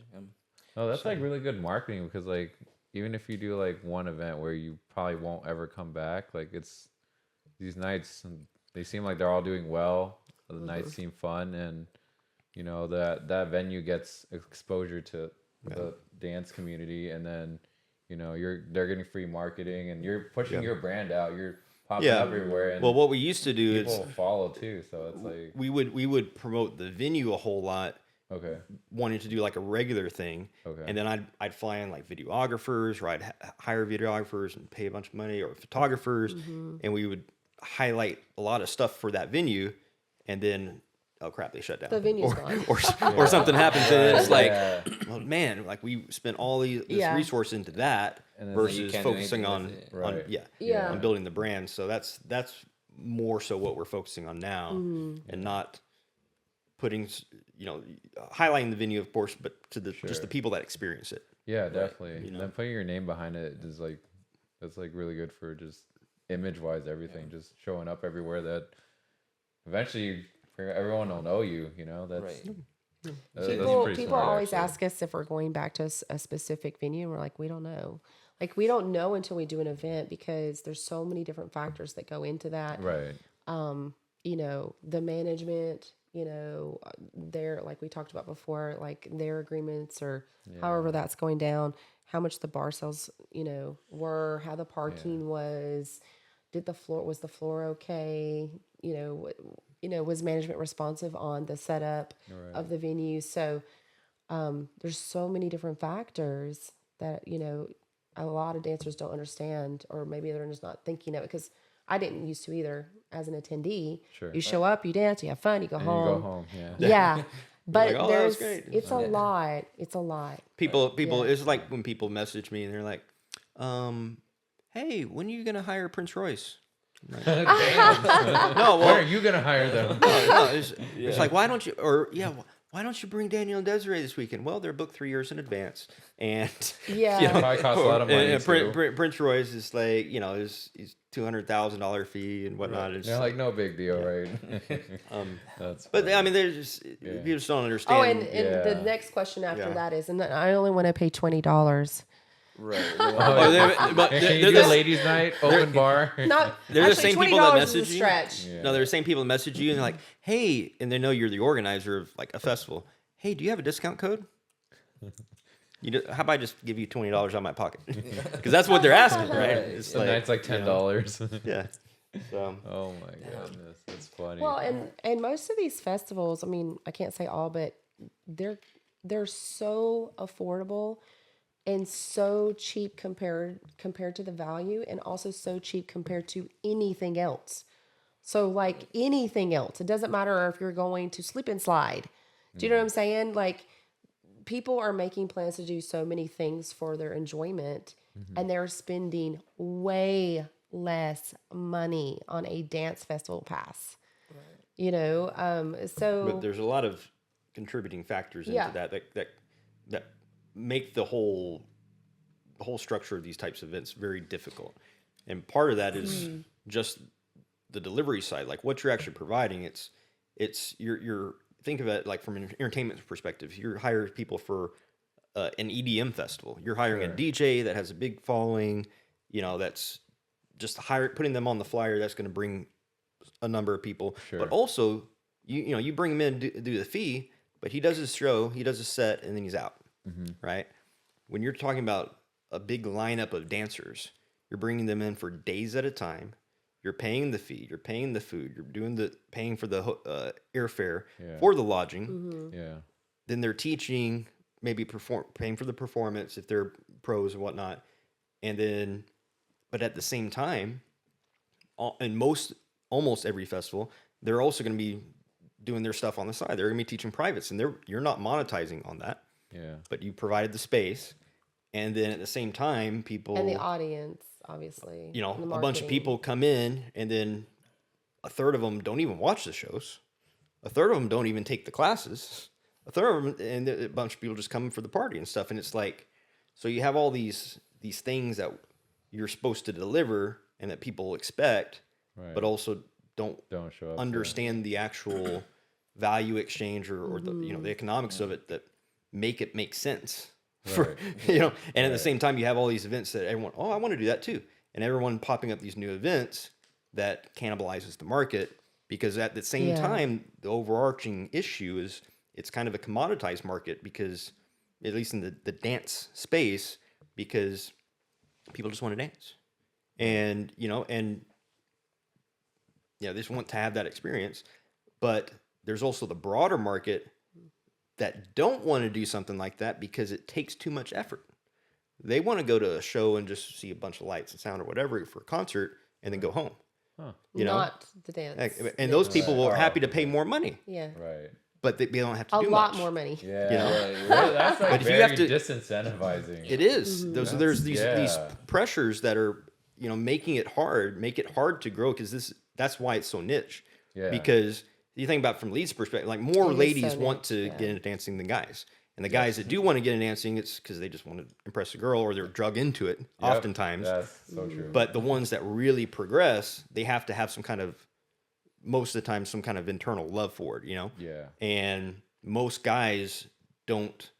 Oh, that's like really good marketing because like even if you do like one event where you probably won't ever come back, like it's these nights they seem like they're all doing well. The nights seem fun, and you know that venue gets exposure to the dance community, and then you know they're getting free marketing, and you're pushing your brand out. You're popping up everywhere, and Well, what we used to do people is follow too. So it's like we would promote the venue a whole lot, okay, wanting to do like a regular thing. Okay. And then I'd fly in like videographers, or I'd hire videographers and pay a bunch of money, or photographers, and we would highlight a lot of stuff for that venue, and then oh crap, they shut down. The venue's gone. Or something happens, and it's like, Yeah. well, man, like we spent all this Yeah. resource into that And then you versus can't do focusing anything on with it. Yeah. on building the brand. So that's more so what we're focusing on now, and not putting, you know, highlighting the venue, of course, but to the just the people that experience it. yeah, definitely. you know. Then putting your name behind it is like that's like really good for just image wise everything, just showing up everywhere. That eventually everyone will know you. You know, that's Right. that's People pretty people smart, always actually. ask us if we're going back to a specific venue, and we're like, we don't know. Like, we don't know until we do an event, because there's so many different factors that go into that. Right. You know, the management, you know, their, like we talked about before, like their agreements, or however that's going down, how much the bar sales, you know, were, how the parking was, was the floor okay? You know, was management responsive on the setup of the venue? So there's so many different factors that, you know, a lot of dancers don't understand, or maybe they're just not thinking of it, because I didn't used to either as an attendee. Sure. You show up, you dance, you have fun, you go And home. you go home. Yeah. Yeah. But like, "Oh, that was there's, great." it's a lot. It's a lot. People, it's like when people message me and they're like, "Hey, when are you gonna hire Prince Royce?" I'm like, no, When well, are you gonna hire them? no, it's like, why don't you? Or why don't you bring Daniel and Desiree this weekend? Well, they're booked 3 years in advance, and Yeah. you know, Probably costs a lot of money, and too. Prince Royce is like, you know, he's $200,000 fee and whatnot. It's They're like no big deal, right? That's but funny. I mean, there's just people just don't understand. Oh, and the Yeah. next question after Yeah. that is, and I only want to pay $20. Right. but Can you they're do the- ladies' night, open bar? Not They're the actually, same people that $20 message is a you. stretch. Yeah. No, there are the same people that message you and they're like, hey, and they know you're the organizer of like a festival. Hey, do you have a discount code? How about I just give you $20 out of my pocket? Because that's what they're asking, right? It's The night's like $10. yeah. So, Oh my goodness, that's funny. Well, and most of these festivals, I mean, I can't say all, but they're so affordable and so cheap compared to the value, and also so cheap compared to anything else. So like anything else, it doesn't matter if you're going to slip and slide. Do you know what I'm saying? Like, people are making plans to do so many things for their enjoyment, and they're spending way less money on a dance festival pass. You know, so but there's a lot of contributing factors into that make the whole structure of these types of events very difficult. And part of that is just the delivery side, like what you're actually providing. It's you're think of it like from an entertainment perspective. You're hiring people for an EDM festival. You're hiring a DJ that has a big following. You know, that's just putting them on the flyer. That's going to bring a number of people, Sure. but also you bring him in do the fee, but he does his show, he does his set, and then he's out, right? When you're talking about a big lineup of dancers, you're bringing them in for days at a time. You're paying the fee, you're paying the food, you're paying for the airfare, for the lodging. Yeah. Then they're teaching, maybe paying for the performance if they're pros and whatnot. And then, but at the same time, in almost every festival, they're also going to be doing their stuff on the side. They're going to be teaching privates, and you're not monetizing on that. Yeah. But you provided the space, and then at the same time, people And the audience, obviously. you know, and the a bunch of marketing. people come in, and then a third of them don't even watch the shows. A third of them don't even take the classes. A third of them, and a bunch of people just come for the party and stuff. And it's like, so you have all these things that you're supposed to deliver and that people expect, Right. but also don't Don't show up. understand the actual value exchange or the the economics of it that make sense. For, Right. And at the same time, you have all these events that everyone, I want to do that too. And everyone popping up these new events that cannibalizes the market, because at the same time, the overarching issue is it's kind of a commoditized market, because at least in the dance space, because people just want to dance, and they just want to have that experience. But there's also the broader market that don't want to do something like that because it takes too much effort. They want to go to a show and just see a bunch of lights and sound or whatever for a concert and then go home. Not the dance. And those people are happy to pay more money, Yeah. Right. but they don't have to A do lot much. more money. Yeah. You know? Really, that's like But if you very have to- disincentivizing. It is. There's these Yeah. pressures that are make it hard to grow, because that's why it's so niche. Yeah. Because you think about it from Lee's perspective, like more It is ladies so want niche, to yeah. get into dancing than guys. And the guys that do want to get into dancing, it's because they just want to impress a girl, or they're drug into it, Yep, oftentimes. That's so true. But the ones that really progress, they have to have most of the time, some kind of internal love for it, Yeah. And most guys don't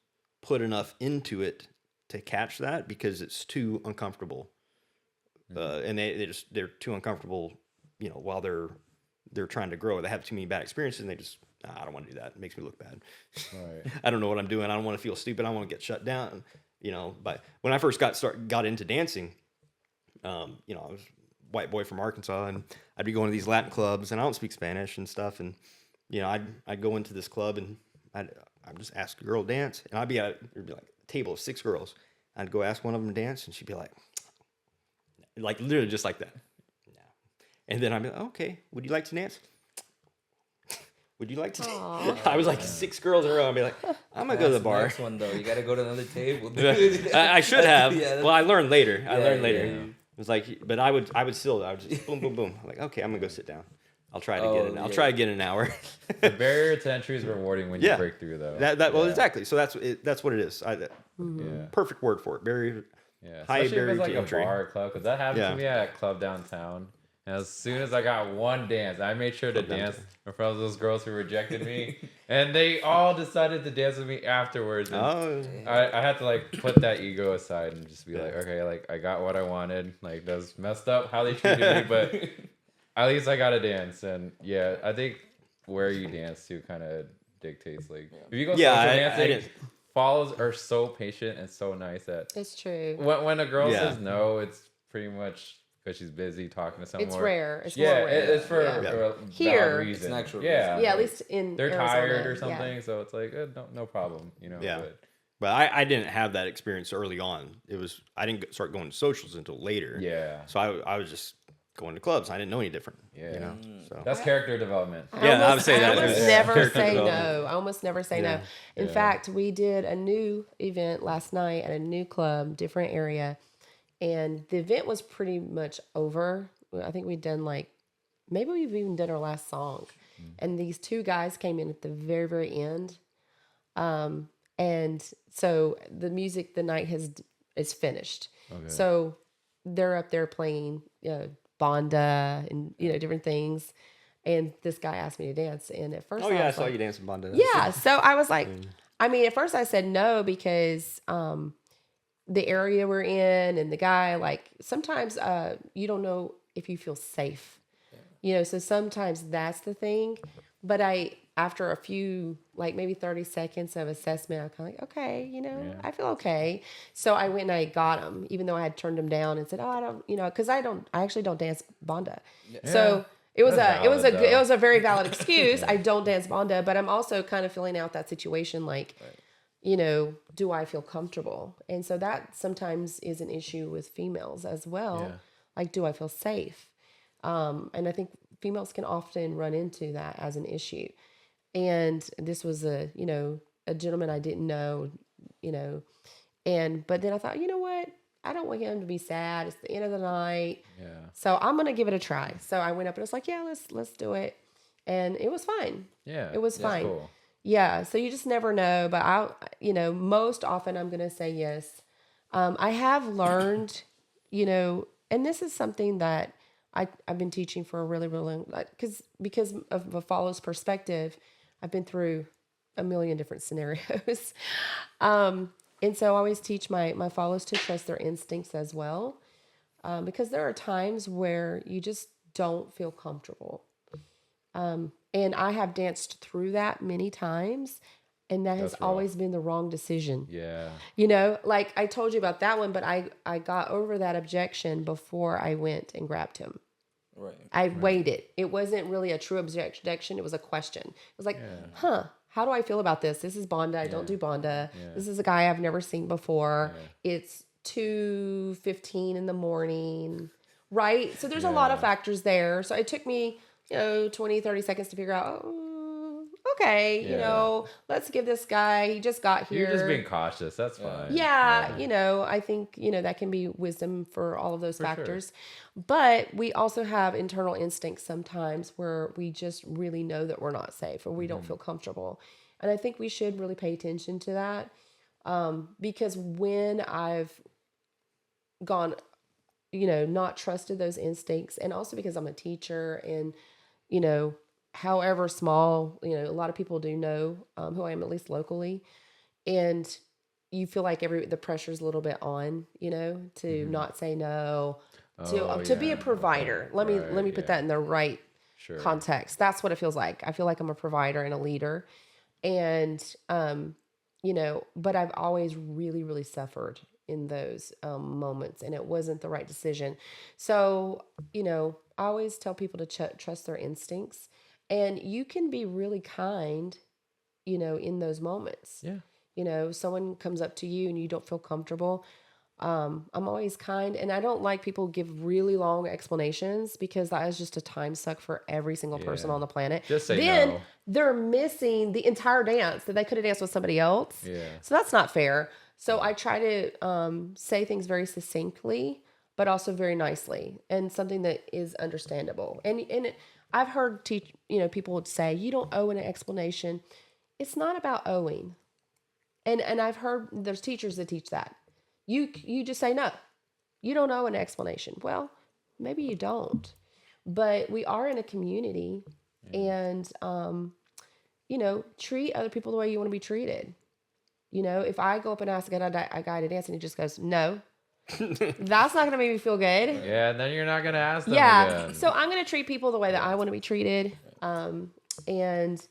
put enough into it to catch that, because it's too uncomfortable. And they're too uncomfortable, while they're trying to grow. They have too many bad experiences, and they just, I don't want to do that. It makes me look bad. Right. I don't know what I'm doing. I don't want to feel stupid. I want to get shut down. But when I first got into dancing, I was a white boy from Arkansas, and I'd be going to these Latin clubs, and I don't speak Spanish and stuff. And, I'd go into this club, and I'd just ask a girl to dance, and there'd be like a table of 6 girls. I'd go ask one of them to dance, and she'd be like literally just like that. No. And then I'd be like, okay, would you like to dance? Would you like to dance? I was like 6 girls in a row. I'd be like, I'm going to go to the bar. Next one though, you gotta go to another table. I should have. Yeah, Well, I learned later. yeah. It was like, but I would just boom, boom, boom. I'm like, okay, I'm gonna go sit down. I'll try to get in. I'll try to get an hour. The barrier to entry is rewarding when you Yeah. break through, though. Well, Yeah. exactly. So that's what it is. Yeah. Perfect word for it. Barrier. Yeah. High Especially if barrier it's like to a entry. bar or club, because that happened Yeah. to me at a club downtown. And as soon as I got one dance, I made sure to dance in front of those girls who rejected me, and they all decided to dance with me afterwards. And Oh, I had to put that ego aside and just be like, okay, I got what I wanted. That was messed up how they treated me, but at least I got to dance. And yeah, I think where you dance to kind of dictates. If you go social dancing, didn't. follows are so patient and so nice that It's true. when a girl Yeah. says no, it's pretty much because she's busy talking to someone. It's rare. It's Yeah, more rare. it's for Yeah. a valid Here- reason. It's an actual yeah, Yeah, at least in they're Arizona, tired or yeah. something, so it's like no problem, Yeah. But but I didn't have that experience early on. I didn't start going to socials until later. yeah, So I was just going to clubs. I didn't know any different. Yeah. So that's character development. Yeah, I would say that. I almost Yeah. never Character say development. no. I almost never say Yeah. no. In Yeah. fact, we did a new event last night at a new club, different area, and the event was pretty much over. I think we'd done maybe we've even done our last song, and these 2 guys came in at the very, very end, and so the music, the night is finished. Okay. So they're up there playing banda and different things. And this guy asked me to dance, and at first, Oh yeah, I was saw like, you dancing banda. yeah. So I was like, I mean, at first I said no because the area we're in and the guy, sometimes you don't know if you feel safe So sometimes that's the thing. But after a few, like maybe 30 seconds of assessment, I'm kind of like, okay, I feel okay. So I went and I got him, even though I had turned him down and said, oh, I don't, because I actually don't dance banda. So That's valid, it though. was a very valid excuse. I don't dance banda, but I'm also kind of filling out that situation, like, do I feel comfortable? And so that sometimes is an issue with females as well. Yeah. Like, do I feel safe? And I think females can often run into that as an issue. And this was a gentleman I didn't know, but then I thought, you know what? I don't want him to be sad. It's the end of the night. Yeah. So I'm going to give it a try. So I went up and was like, yeah, let's do it. And it was fine. Yeah. It was fine. Cool. Yeah. So you just never know, but most often I'm going to say yes. I have learned, and this is something that I've been teaching for a really, really long, because of a follow's perspective, I've been through a million different scenarios. And so I always teach my follows to trust their instincts as well. Because there are times where you just don't feel comfortable. And I have danced through that many times, and that has That's rough. always been the wrong decision. Yeah. Like I told you about that one, but I got over that objection before I went and grabbed him. Right. I waited. It wasn't really a true objection. It was a question. It was like, how do I feel about this? This is banda. I don't do banda. Yeah. This is a guy I've never seen before. It's 2:15 in the morning. Right? So there's a lot of factors there. So it took me, 20, 30 seconds to figure out, okay, let's give this guy, he just got here. You're just being cautious. That's fine. Yeah, I think, that can be wisdom for all of those factors. Sure. But we also have internal instincts sometimes where we just really know that we're not safe or we don't feel comfortable. And I think we should really pay attention to that. Because when I've gone, not trusted those instincts, and also because I'm a teacher and, however small, a lot of people do know who I am, at least locally. And you feel like the pressure's a little bit on, to not say no, to be a provider. Let me put that in the right context. That's what it feels like. I feel like I'm a provider and a leader. And, but I've always really, really suffered in those moments, and it wasn't the right decision. So, I always tell people to trust their instincts, and you can be really kind, in those moments. Yeah. Someone comes up to you and you don't feel comfortable. I'm always kind, and I don't like people who give really long explanations, because that is just a time suck for every single person on the planet. Just say then no. They're missing the entire dance that they could have danced with somebody else. Yeah. So that's not fair. So I try to say things very succinctly, but also very nicely, and something that is understandable. And I've heard people would say, you don't owe an explanation. It's not about owing. And I've heard there's teachers that teach that. You just say no. You don't owe an explanation. Well, maybe you don't. But we are in a community, and treat other people the way you want to be treated. If I go up and ask a guy to dance and he just goes, no, that's not going to make me feel good. Yeah, and then you're not going to ask them again. So I'm going to treat people the way that I want to be treated. And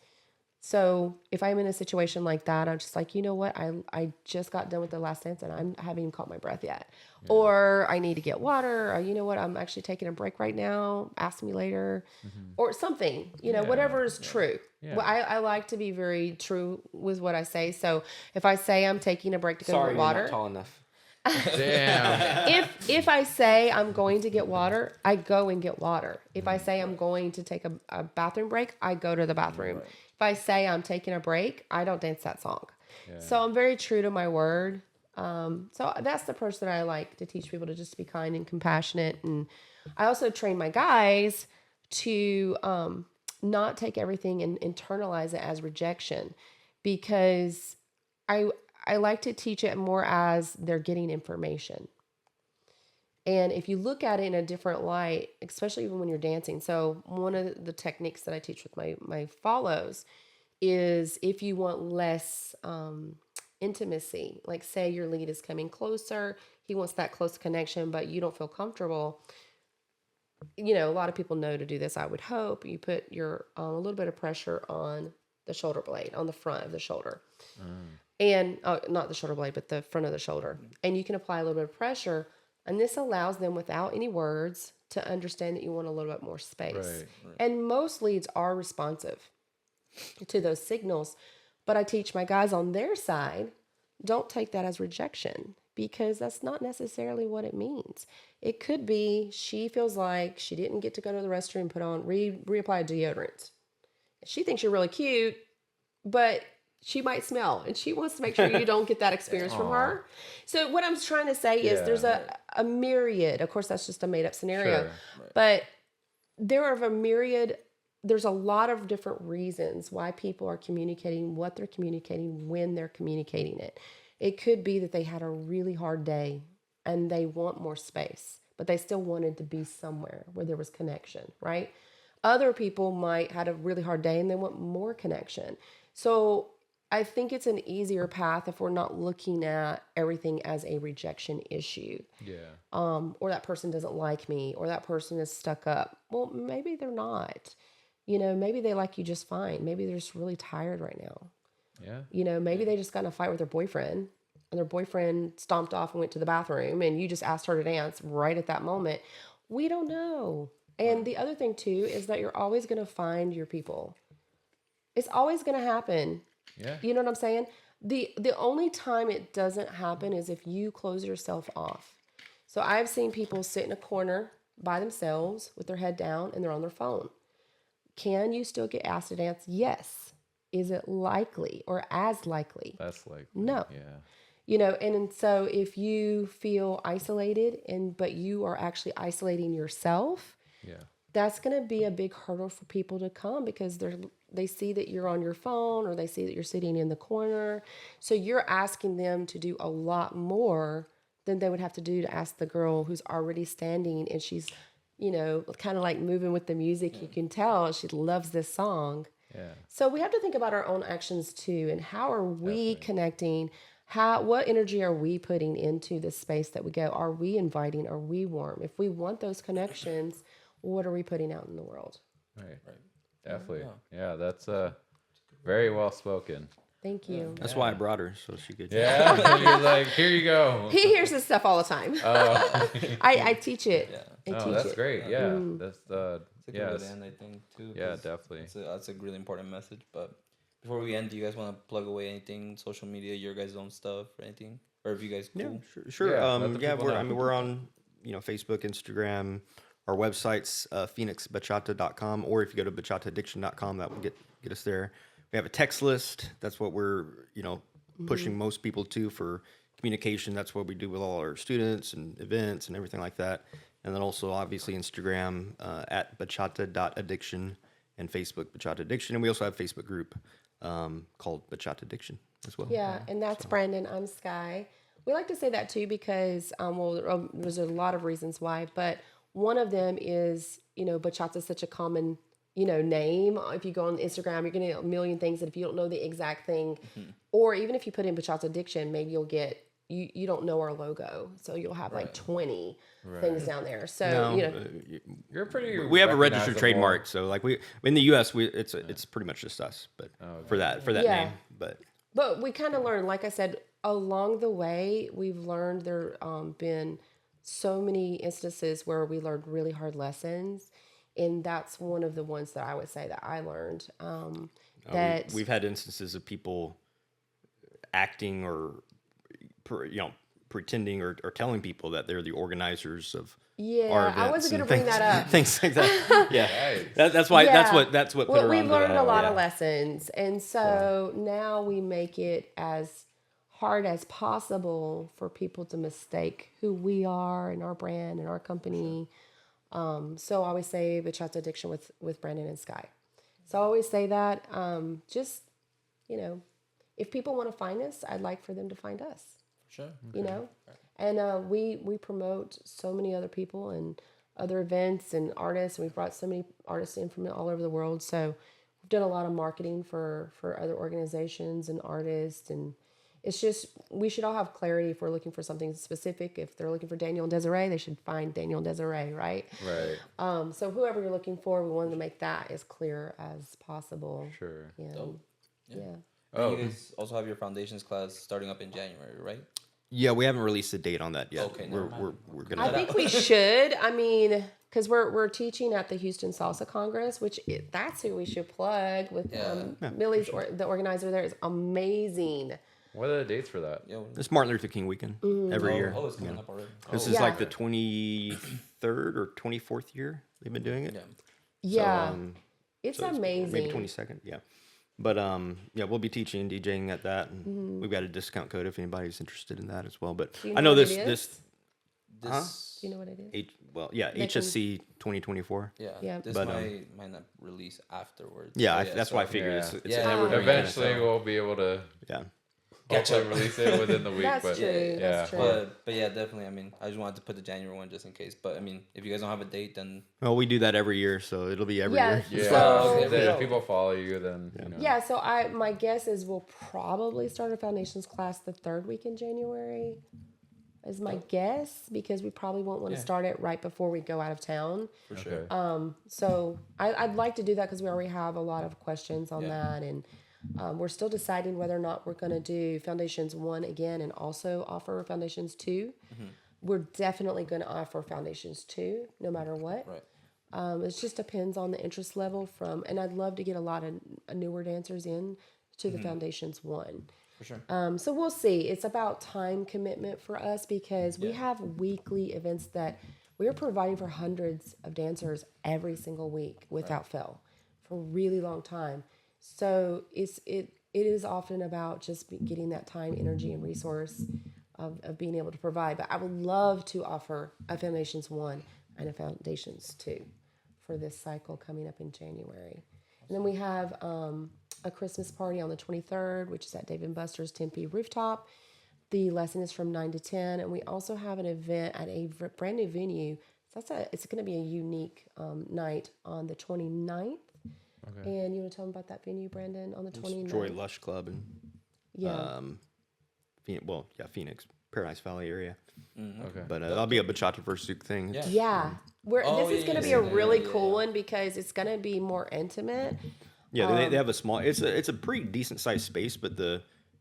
so if I'm in a situation like that, I'm just like, you know what? I just got done with the last dance and I haven't even caught my breath yet. Yeah. Or I need to get water. Or you know what? I'm actually taking a break right now. Ask me later. Or something, whatever is true. Yeah. Well, I like to be very true with what I say. So if I say I'm taking a break to go get water. You're not tall enough. Damn. If I say I'm going to get water, I go and get water. If I say I'm going to take a bathroom break, I go to the bathroom. Right. If I say I'm taking a break, I don't dance that song. Yeah. So I'm very true to my word. So that's the person I like to teach people, to just be kind and compassionate. And I also train my guys to not take everything and internalize it as rejection, because I like to teach it more as they're getting information. And if you look at it in a different light, especially even when you're dancing. So one of the techniques that I teach with my follows is, if you want less intimacy, like say your lead is coming closer, he wants that close connection, but you don't feel comfortable. a lot of people know to do this, I would hope. You put your a little bit of pressure on the shoulder blade, on the front of the shoulder. And not the shoulder blade, but the front of the shoulder. And you can apply a little bit of pressure. And this allows them, without any words, to understand that you want a little bit more space. Right. And most leads are responsive to those signals. But I teach my guys on their side, don't take that as rejection, because that's not necessarily what it means. It could be she feels like she didn't get to go to the restroom, put on, reapply deodorant. She thinks you're really cute, but she might smell, and she wants to make sure you don't get that experience from her. So what I'm trying to say is there's a myriad. Of course, that's just a made up scenario, but there are there's a lot of different reasons why people are communicating what they're communicating when they're communicating it. It could be that they had a really hard day and they want more space, but they still wanted to be somewhere where there was connection, right? Other people might had a really hard day and they want more connection. So I think it's an easier path if we're not looking at everything as a rejection issue. Yeah. Or that person doesn't like me, or that person is stuck up. Well, maybe they're not. Maybe they like you just fine. Maybe they're just really tired right now. Yeah. Maybe they just got in a fight with their boyfriend, and their boyfriend stomped off and went to the bathroom, and you just asked her to dance right at that moment. We don't know. And the other thing too is that you're always going to find your people. It's always going to happen. Yeah. You know what I'm saying? The only time it doesn't happen is if you close yourself off. So I've seen people sit in a corner by themselves with their head down and they're on their phone. Can you still get asked to dance? Yes. Is it likely or as likely? That's like No. Yeah. And so if you feel isolated but you are actually isolating yourself, Yeah. that's going to be a big hurdle for people to come, because they see that you're on your phone, or they see that you're sitting in the corner. So you're asking them to do a lot more than they would have to do to ask the girl who's already standing, and she's, kind of like moving with the music. You can tell she loves this song. Yeah. So we have to think about our own actions too, and how are we connecting? What energy are we putting into the space that we go? Are we inviting? Are we warm? If we want those connections, what are we putting out in the world? Right. Definitely. Yeah. That's very well spoken. Thank you. That's why I brought her, so she could. Yeah. And you're like, here you go. He hears this stuff all the time. I teach it. I teach That's it. great. Yeah. That's It's a good way to end, I think, too. Yeah, 'cause definitely. That's a really important message. But before we end, do you guys want to plug away anything, social media, your guys' own stuff, or anything? Or if you guys cool? Yeah, sure. Yeah, let the people know. We're on, Facebook, Instagram. Our website's phoenixbachata.com, or if you go to bachataaddiction.com, that will get us there. We have a text list. That's what we're, pushing most people to for communication. That's what we do with all our students and events and everything like that. And then also, obviously, Instagram at bachata.addiction and Facebook Bachata Addiction. And we also have a Facebook group called Bachata Addiction as well. Yeah, and that's Brandon. I'm Skye. We like to say that too because, there's a lot of reasons why, but one of them is, bachata is such a common, name. If you go on Instagram, you're going to get a million things, and if you don't know the exact thing, or even if you put in Bachata Addiction, maybe you'll get, you don't know our logo, so you'll have like 20 things down there. So, You're pretty. We have a registered recognizable. trademark, so like in the U.S. it's pretty much just us, but for that Yeah. name, But we kind of learned, like I said, along the way, we've learned there been so many instances where we learned really hard lessons. And that's one of the ones that I would say that I learned. That we've had instances of people acting or, pretending or telling people that they're the organizers of our events. I wasn't going to and bring that up. Things like that. Yeah. Nice. That's why, Yeah. that's what put Well, her we've on learned the, a lot of yeah. lessons. And so now we make it as hard as possible for people to mistake who we are and our brand and our company. So I always say Bachata Addiction with Brandon and Skye. So I always say that, just, if people want to find us, I'd like for them to find us, Sure. and we promote so many other people and other events and artists. And we've brought so many artists in from all over the world. So we've done a lot of marketing for other organizations and artists, and It's just we should all have clarity if we're looking for something specific. If they're looking for Daniel and Desiree, they should find Daniel and Desiree, right? Right. So whoever you're looking for, we wanted to make that as clear as possible. Sure. And, Dope. yeah. And you guys also have your foundations class starting up in January, right? Yeah, we haven't released a date on that yet. Okay, we're, never mind. we're gonna. I think we should. I mean, because we're teaching at the Houston Salsa Congress, that's who we should plug with. Millie's the organizer there is amazing. What are the dates for that? Yeah. It's Martin Luther King weekend every year. Oh, it's coming up already. This is Yeah. like the 23rd or 24th year they've been doing it. Yeah. Yeah, So, it's so amazing. Maybe 22nd. Yeah. But yeah, we'll be teaching and DJing at that. And we've got a discount code if anybody's interested in that as well. But Do you I know know what this it is? This. Do you know what it is? HSC 2024. Yeah. Yeah. This But, might not release afterwards. Yeah, So, that's why I figured Yeah. it's Yeah. an evergreen Eventually, kind of we'll be able to yeah. hopefully release it within the week. That's but true. yeah. That's true. But yeah, definitely. I mean, I just wanted to put the January one just in case. But I mean, if you guys don't have a date, then Well, we do that every year, so it'll be every Yeah. year. Yeah. So- if people follow you, then you know. Yeah, so my guess is we'll probably start a foundations class the third week in January. Is my guess because we probably won't want to start it right before we go out of town. for sure. So I'd like to do that because we already have a lot of questions on that, and we're still deciding whether or not we're going to do Foundations 1 again and also offer Foundations 2. We're definitely going to offer Foundations 2 no matter what. Right. It just depends on the interest level and I'd love to get a lot of newer dancers in to the Foundations 1. For sure. So we'll see. It's about time commitment for us because we have weekly events that we're providing for hundreds of dancers every single week without fail for a really long time. So it is often about just getting that time, energy, and resource of being able to provide. But I would love to offer a Foundations 1 and a Foundations 2 for this cycle coming up in January. And then we have a Christmas party on the 23rd, which is at Dave & Buster's Tempe Rooftop. The lesson is from 9 to 10. And we also have an event at a brand new venue. So it's going to be a unique night on the 29th. Okay. And you want to tell them about that venue, Brandon, on the 29th? Joy Lush Club and Phoenix, Paradise Valley area. Okay. But that'll be a Bachata versus Zouk thing. Yeah. This is going to be a yeah, really yeah, cool one because it's going to be more intimate. Yeah, they have a small. It's a pretty decent sized space, but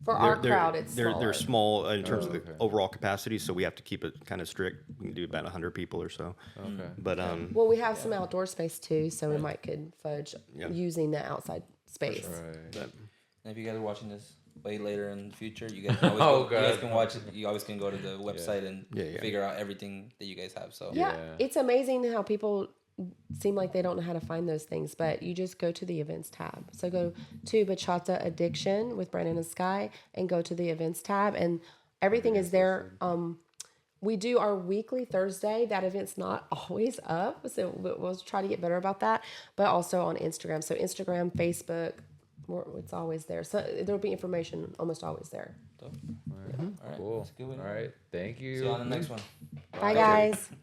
For our crowd, it's they're smaller. small in terms of the overall capacity, so we have to keep it kind of strict. We can do about 100 people or so. Okay. But Well, we have some outdoor space too, so we might could fudge using the outside space. Right. And if you guys are watching this way later in the future, you guys can always you guys can watch it. You always can go to the website and figure out everything that you guys have. So Yeah, it's amazing how people seem like they don't know how to find those things, but you just go to the events tab. So go to Bachata Addiction with Brandon and Skye and go to the events tab, and everything is there. We do our weekly Thursday. That event's not always up, so we'll try to get better about that, but also on Instagram. So Instagram, Facebook, it's always there. So there'll be information almost always there. All right. Cool. That's a good one. All right. Thank you. See you on the next one. Bye, guys.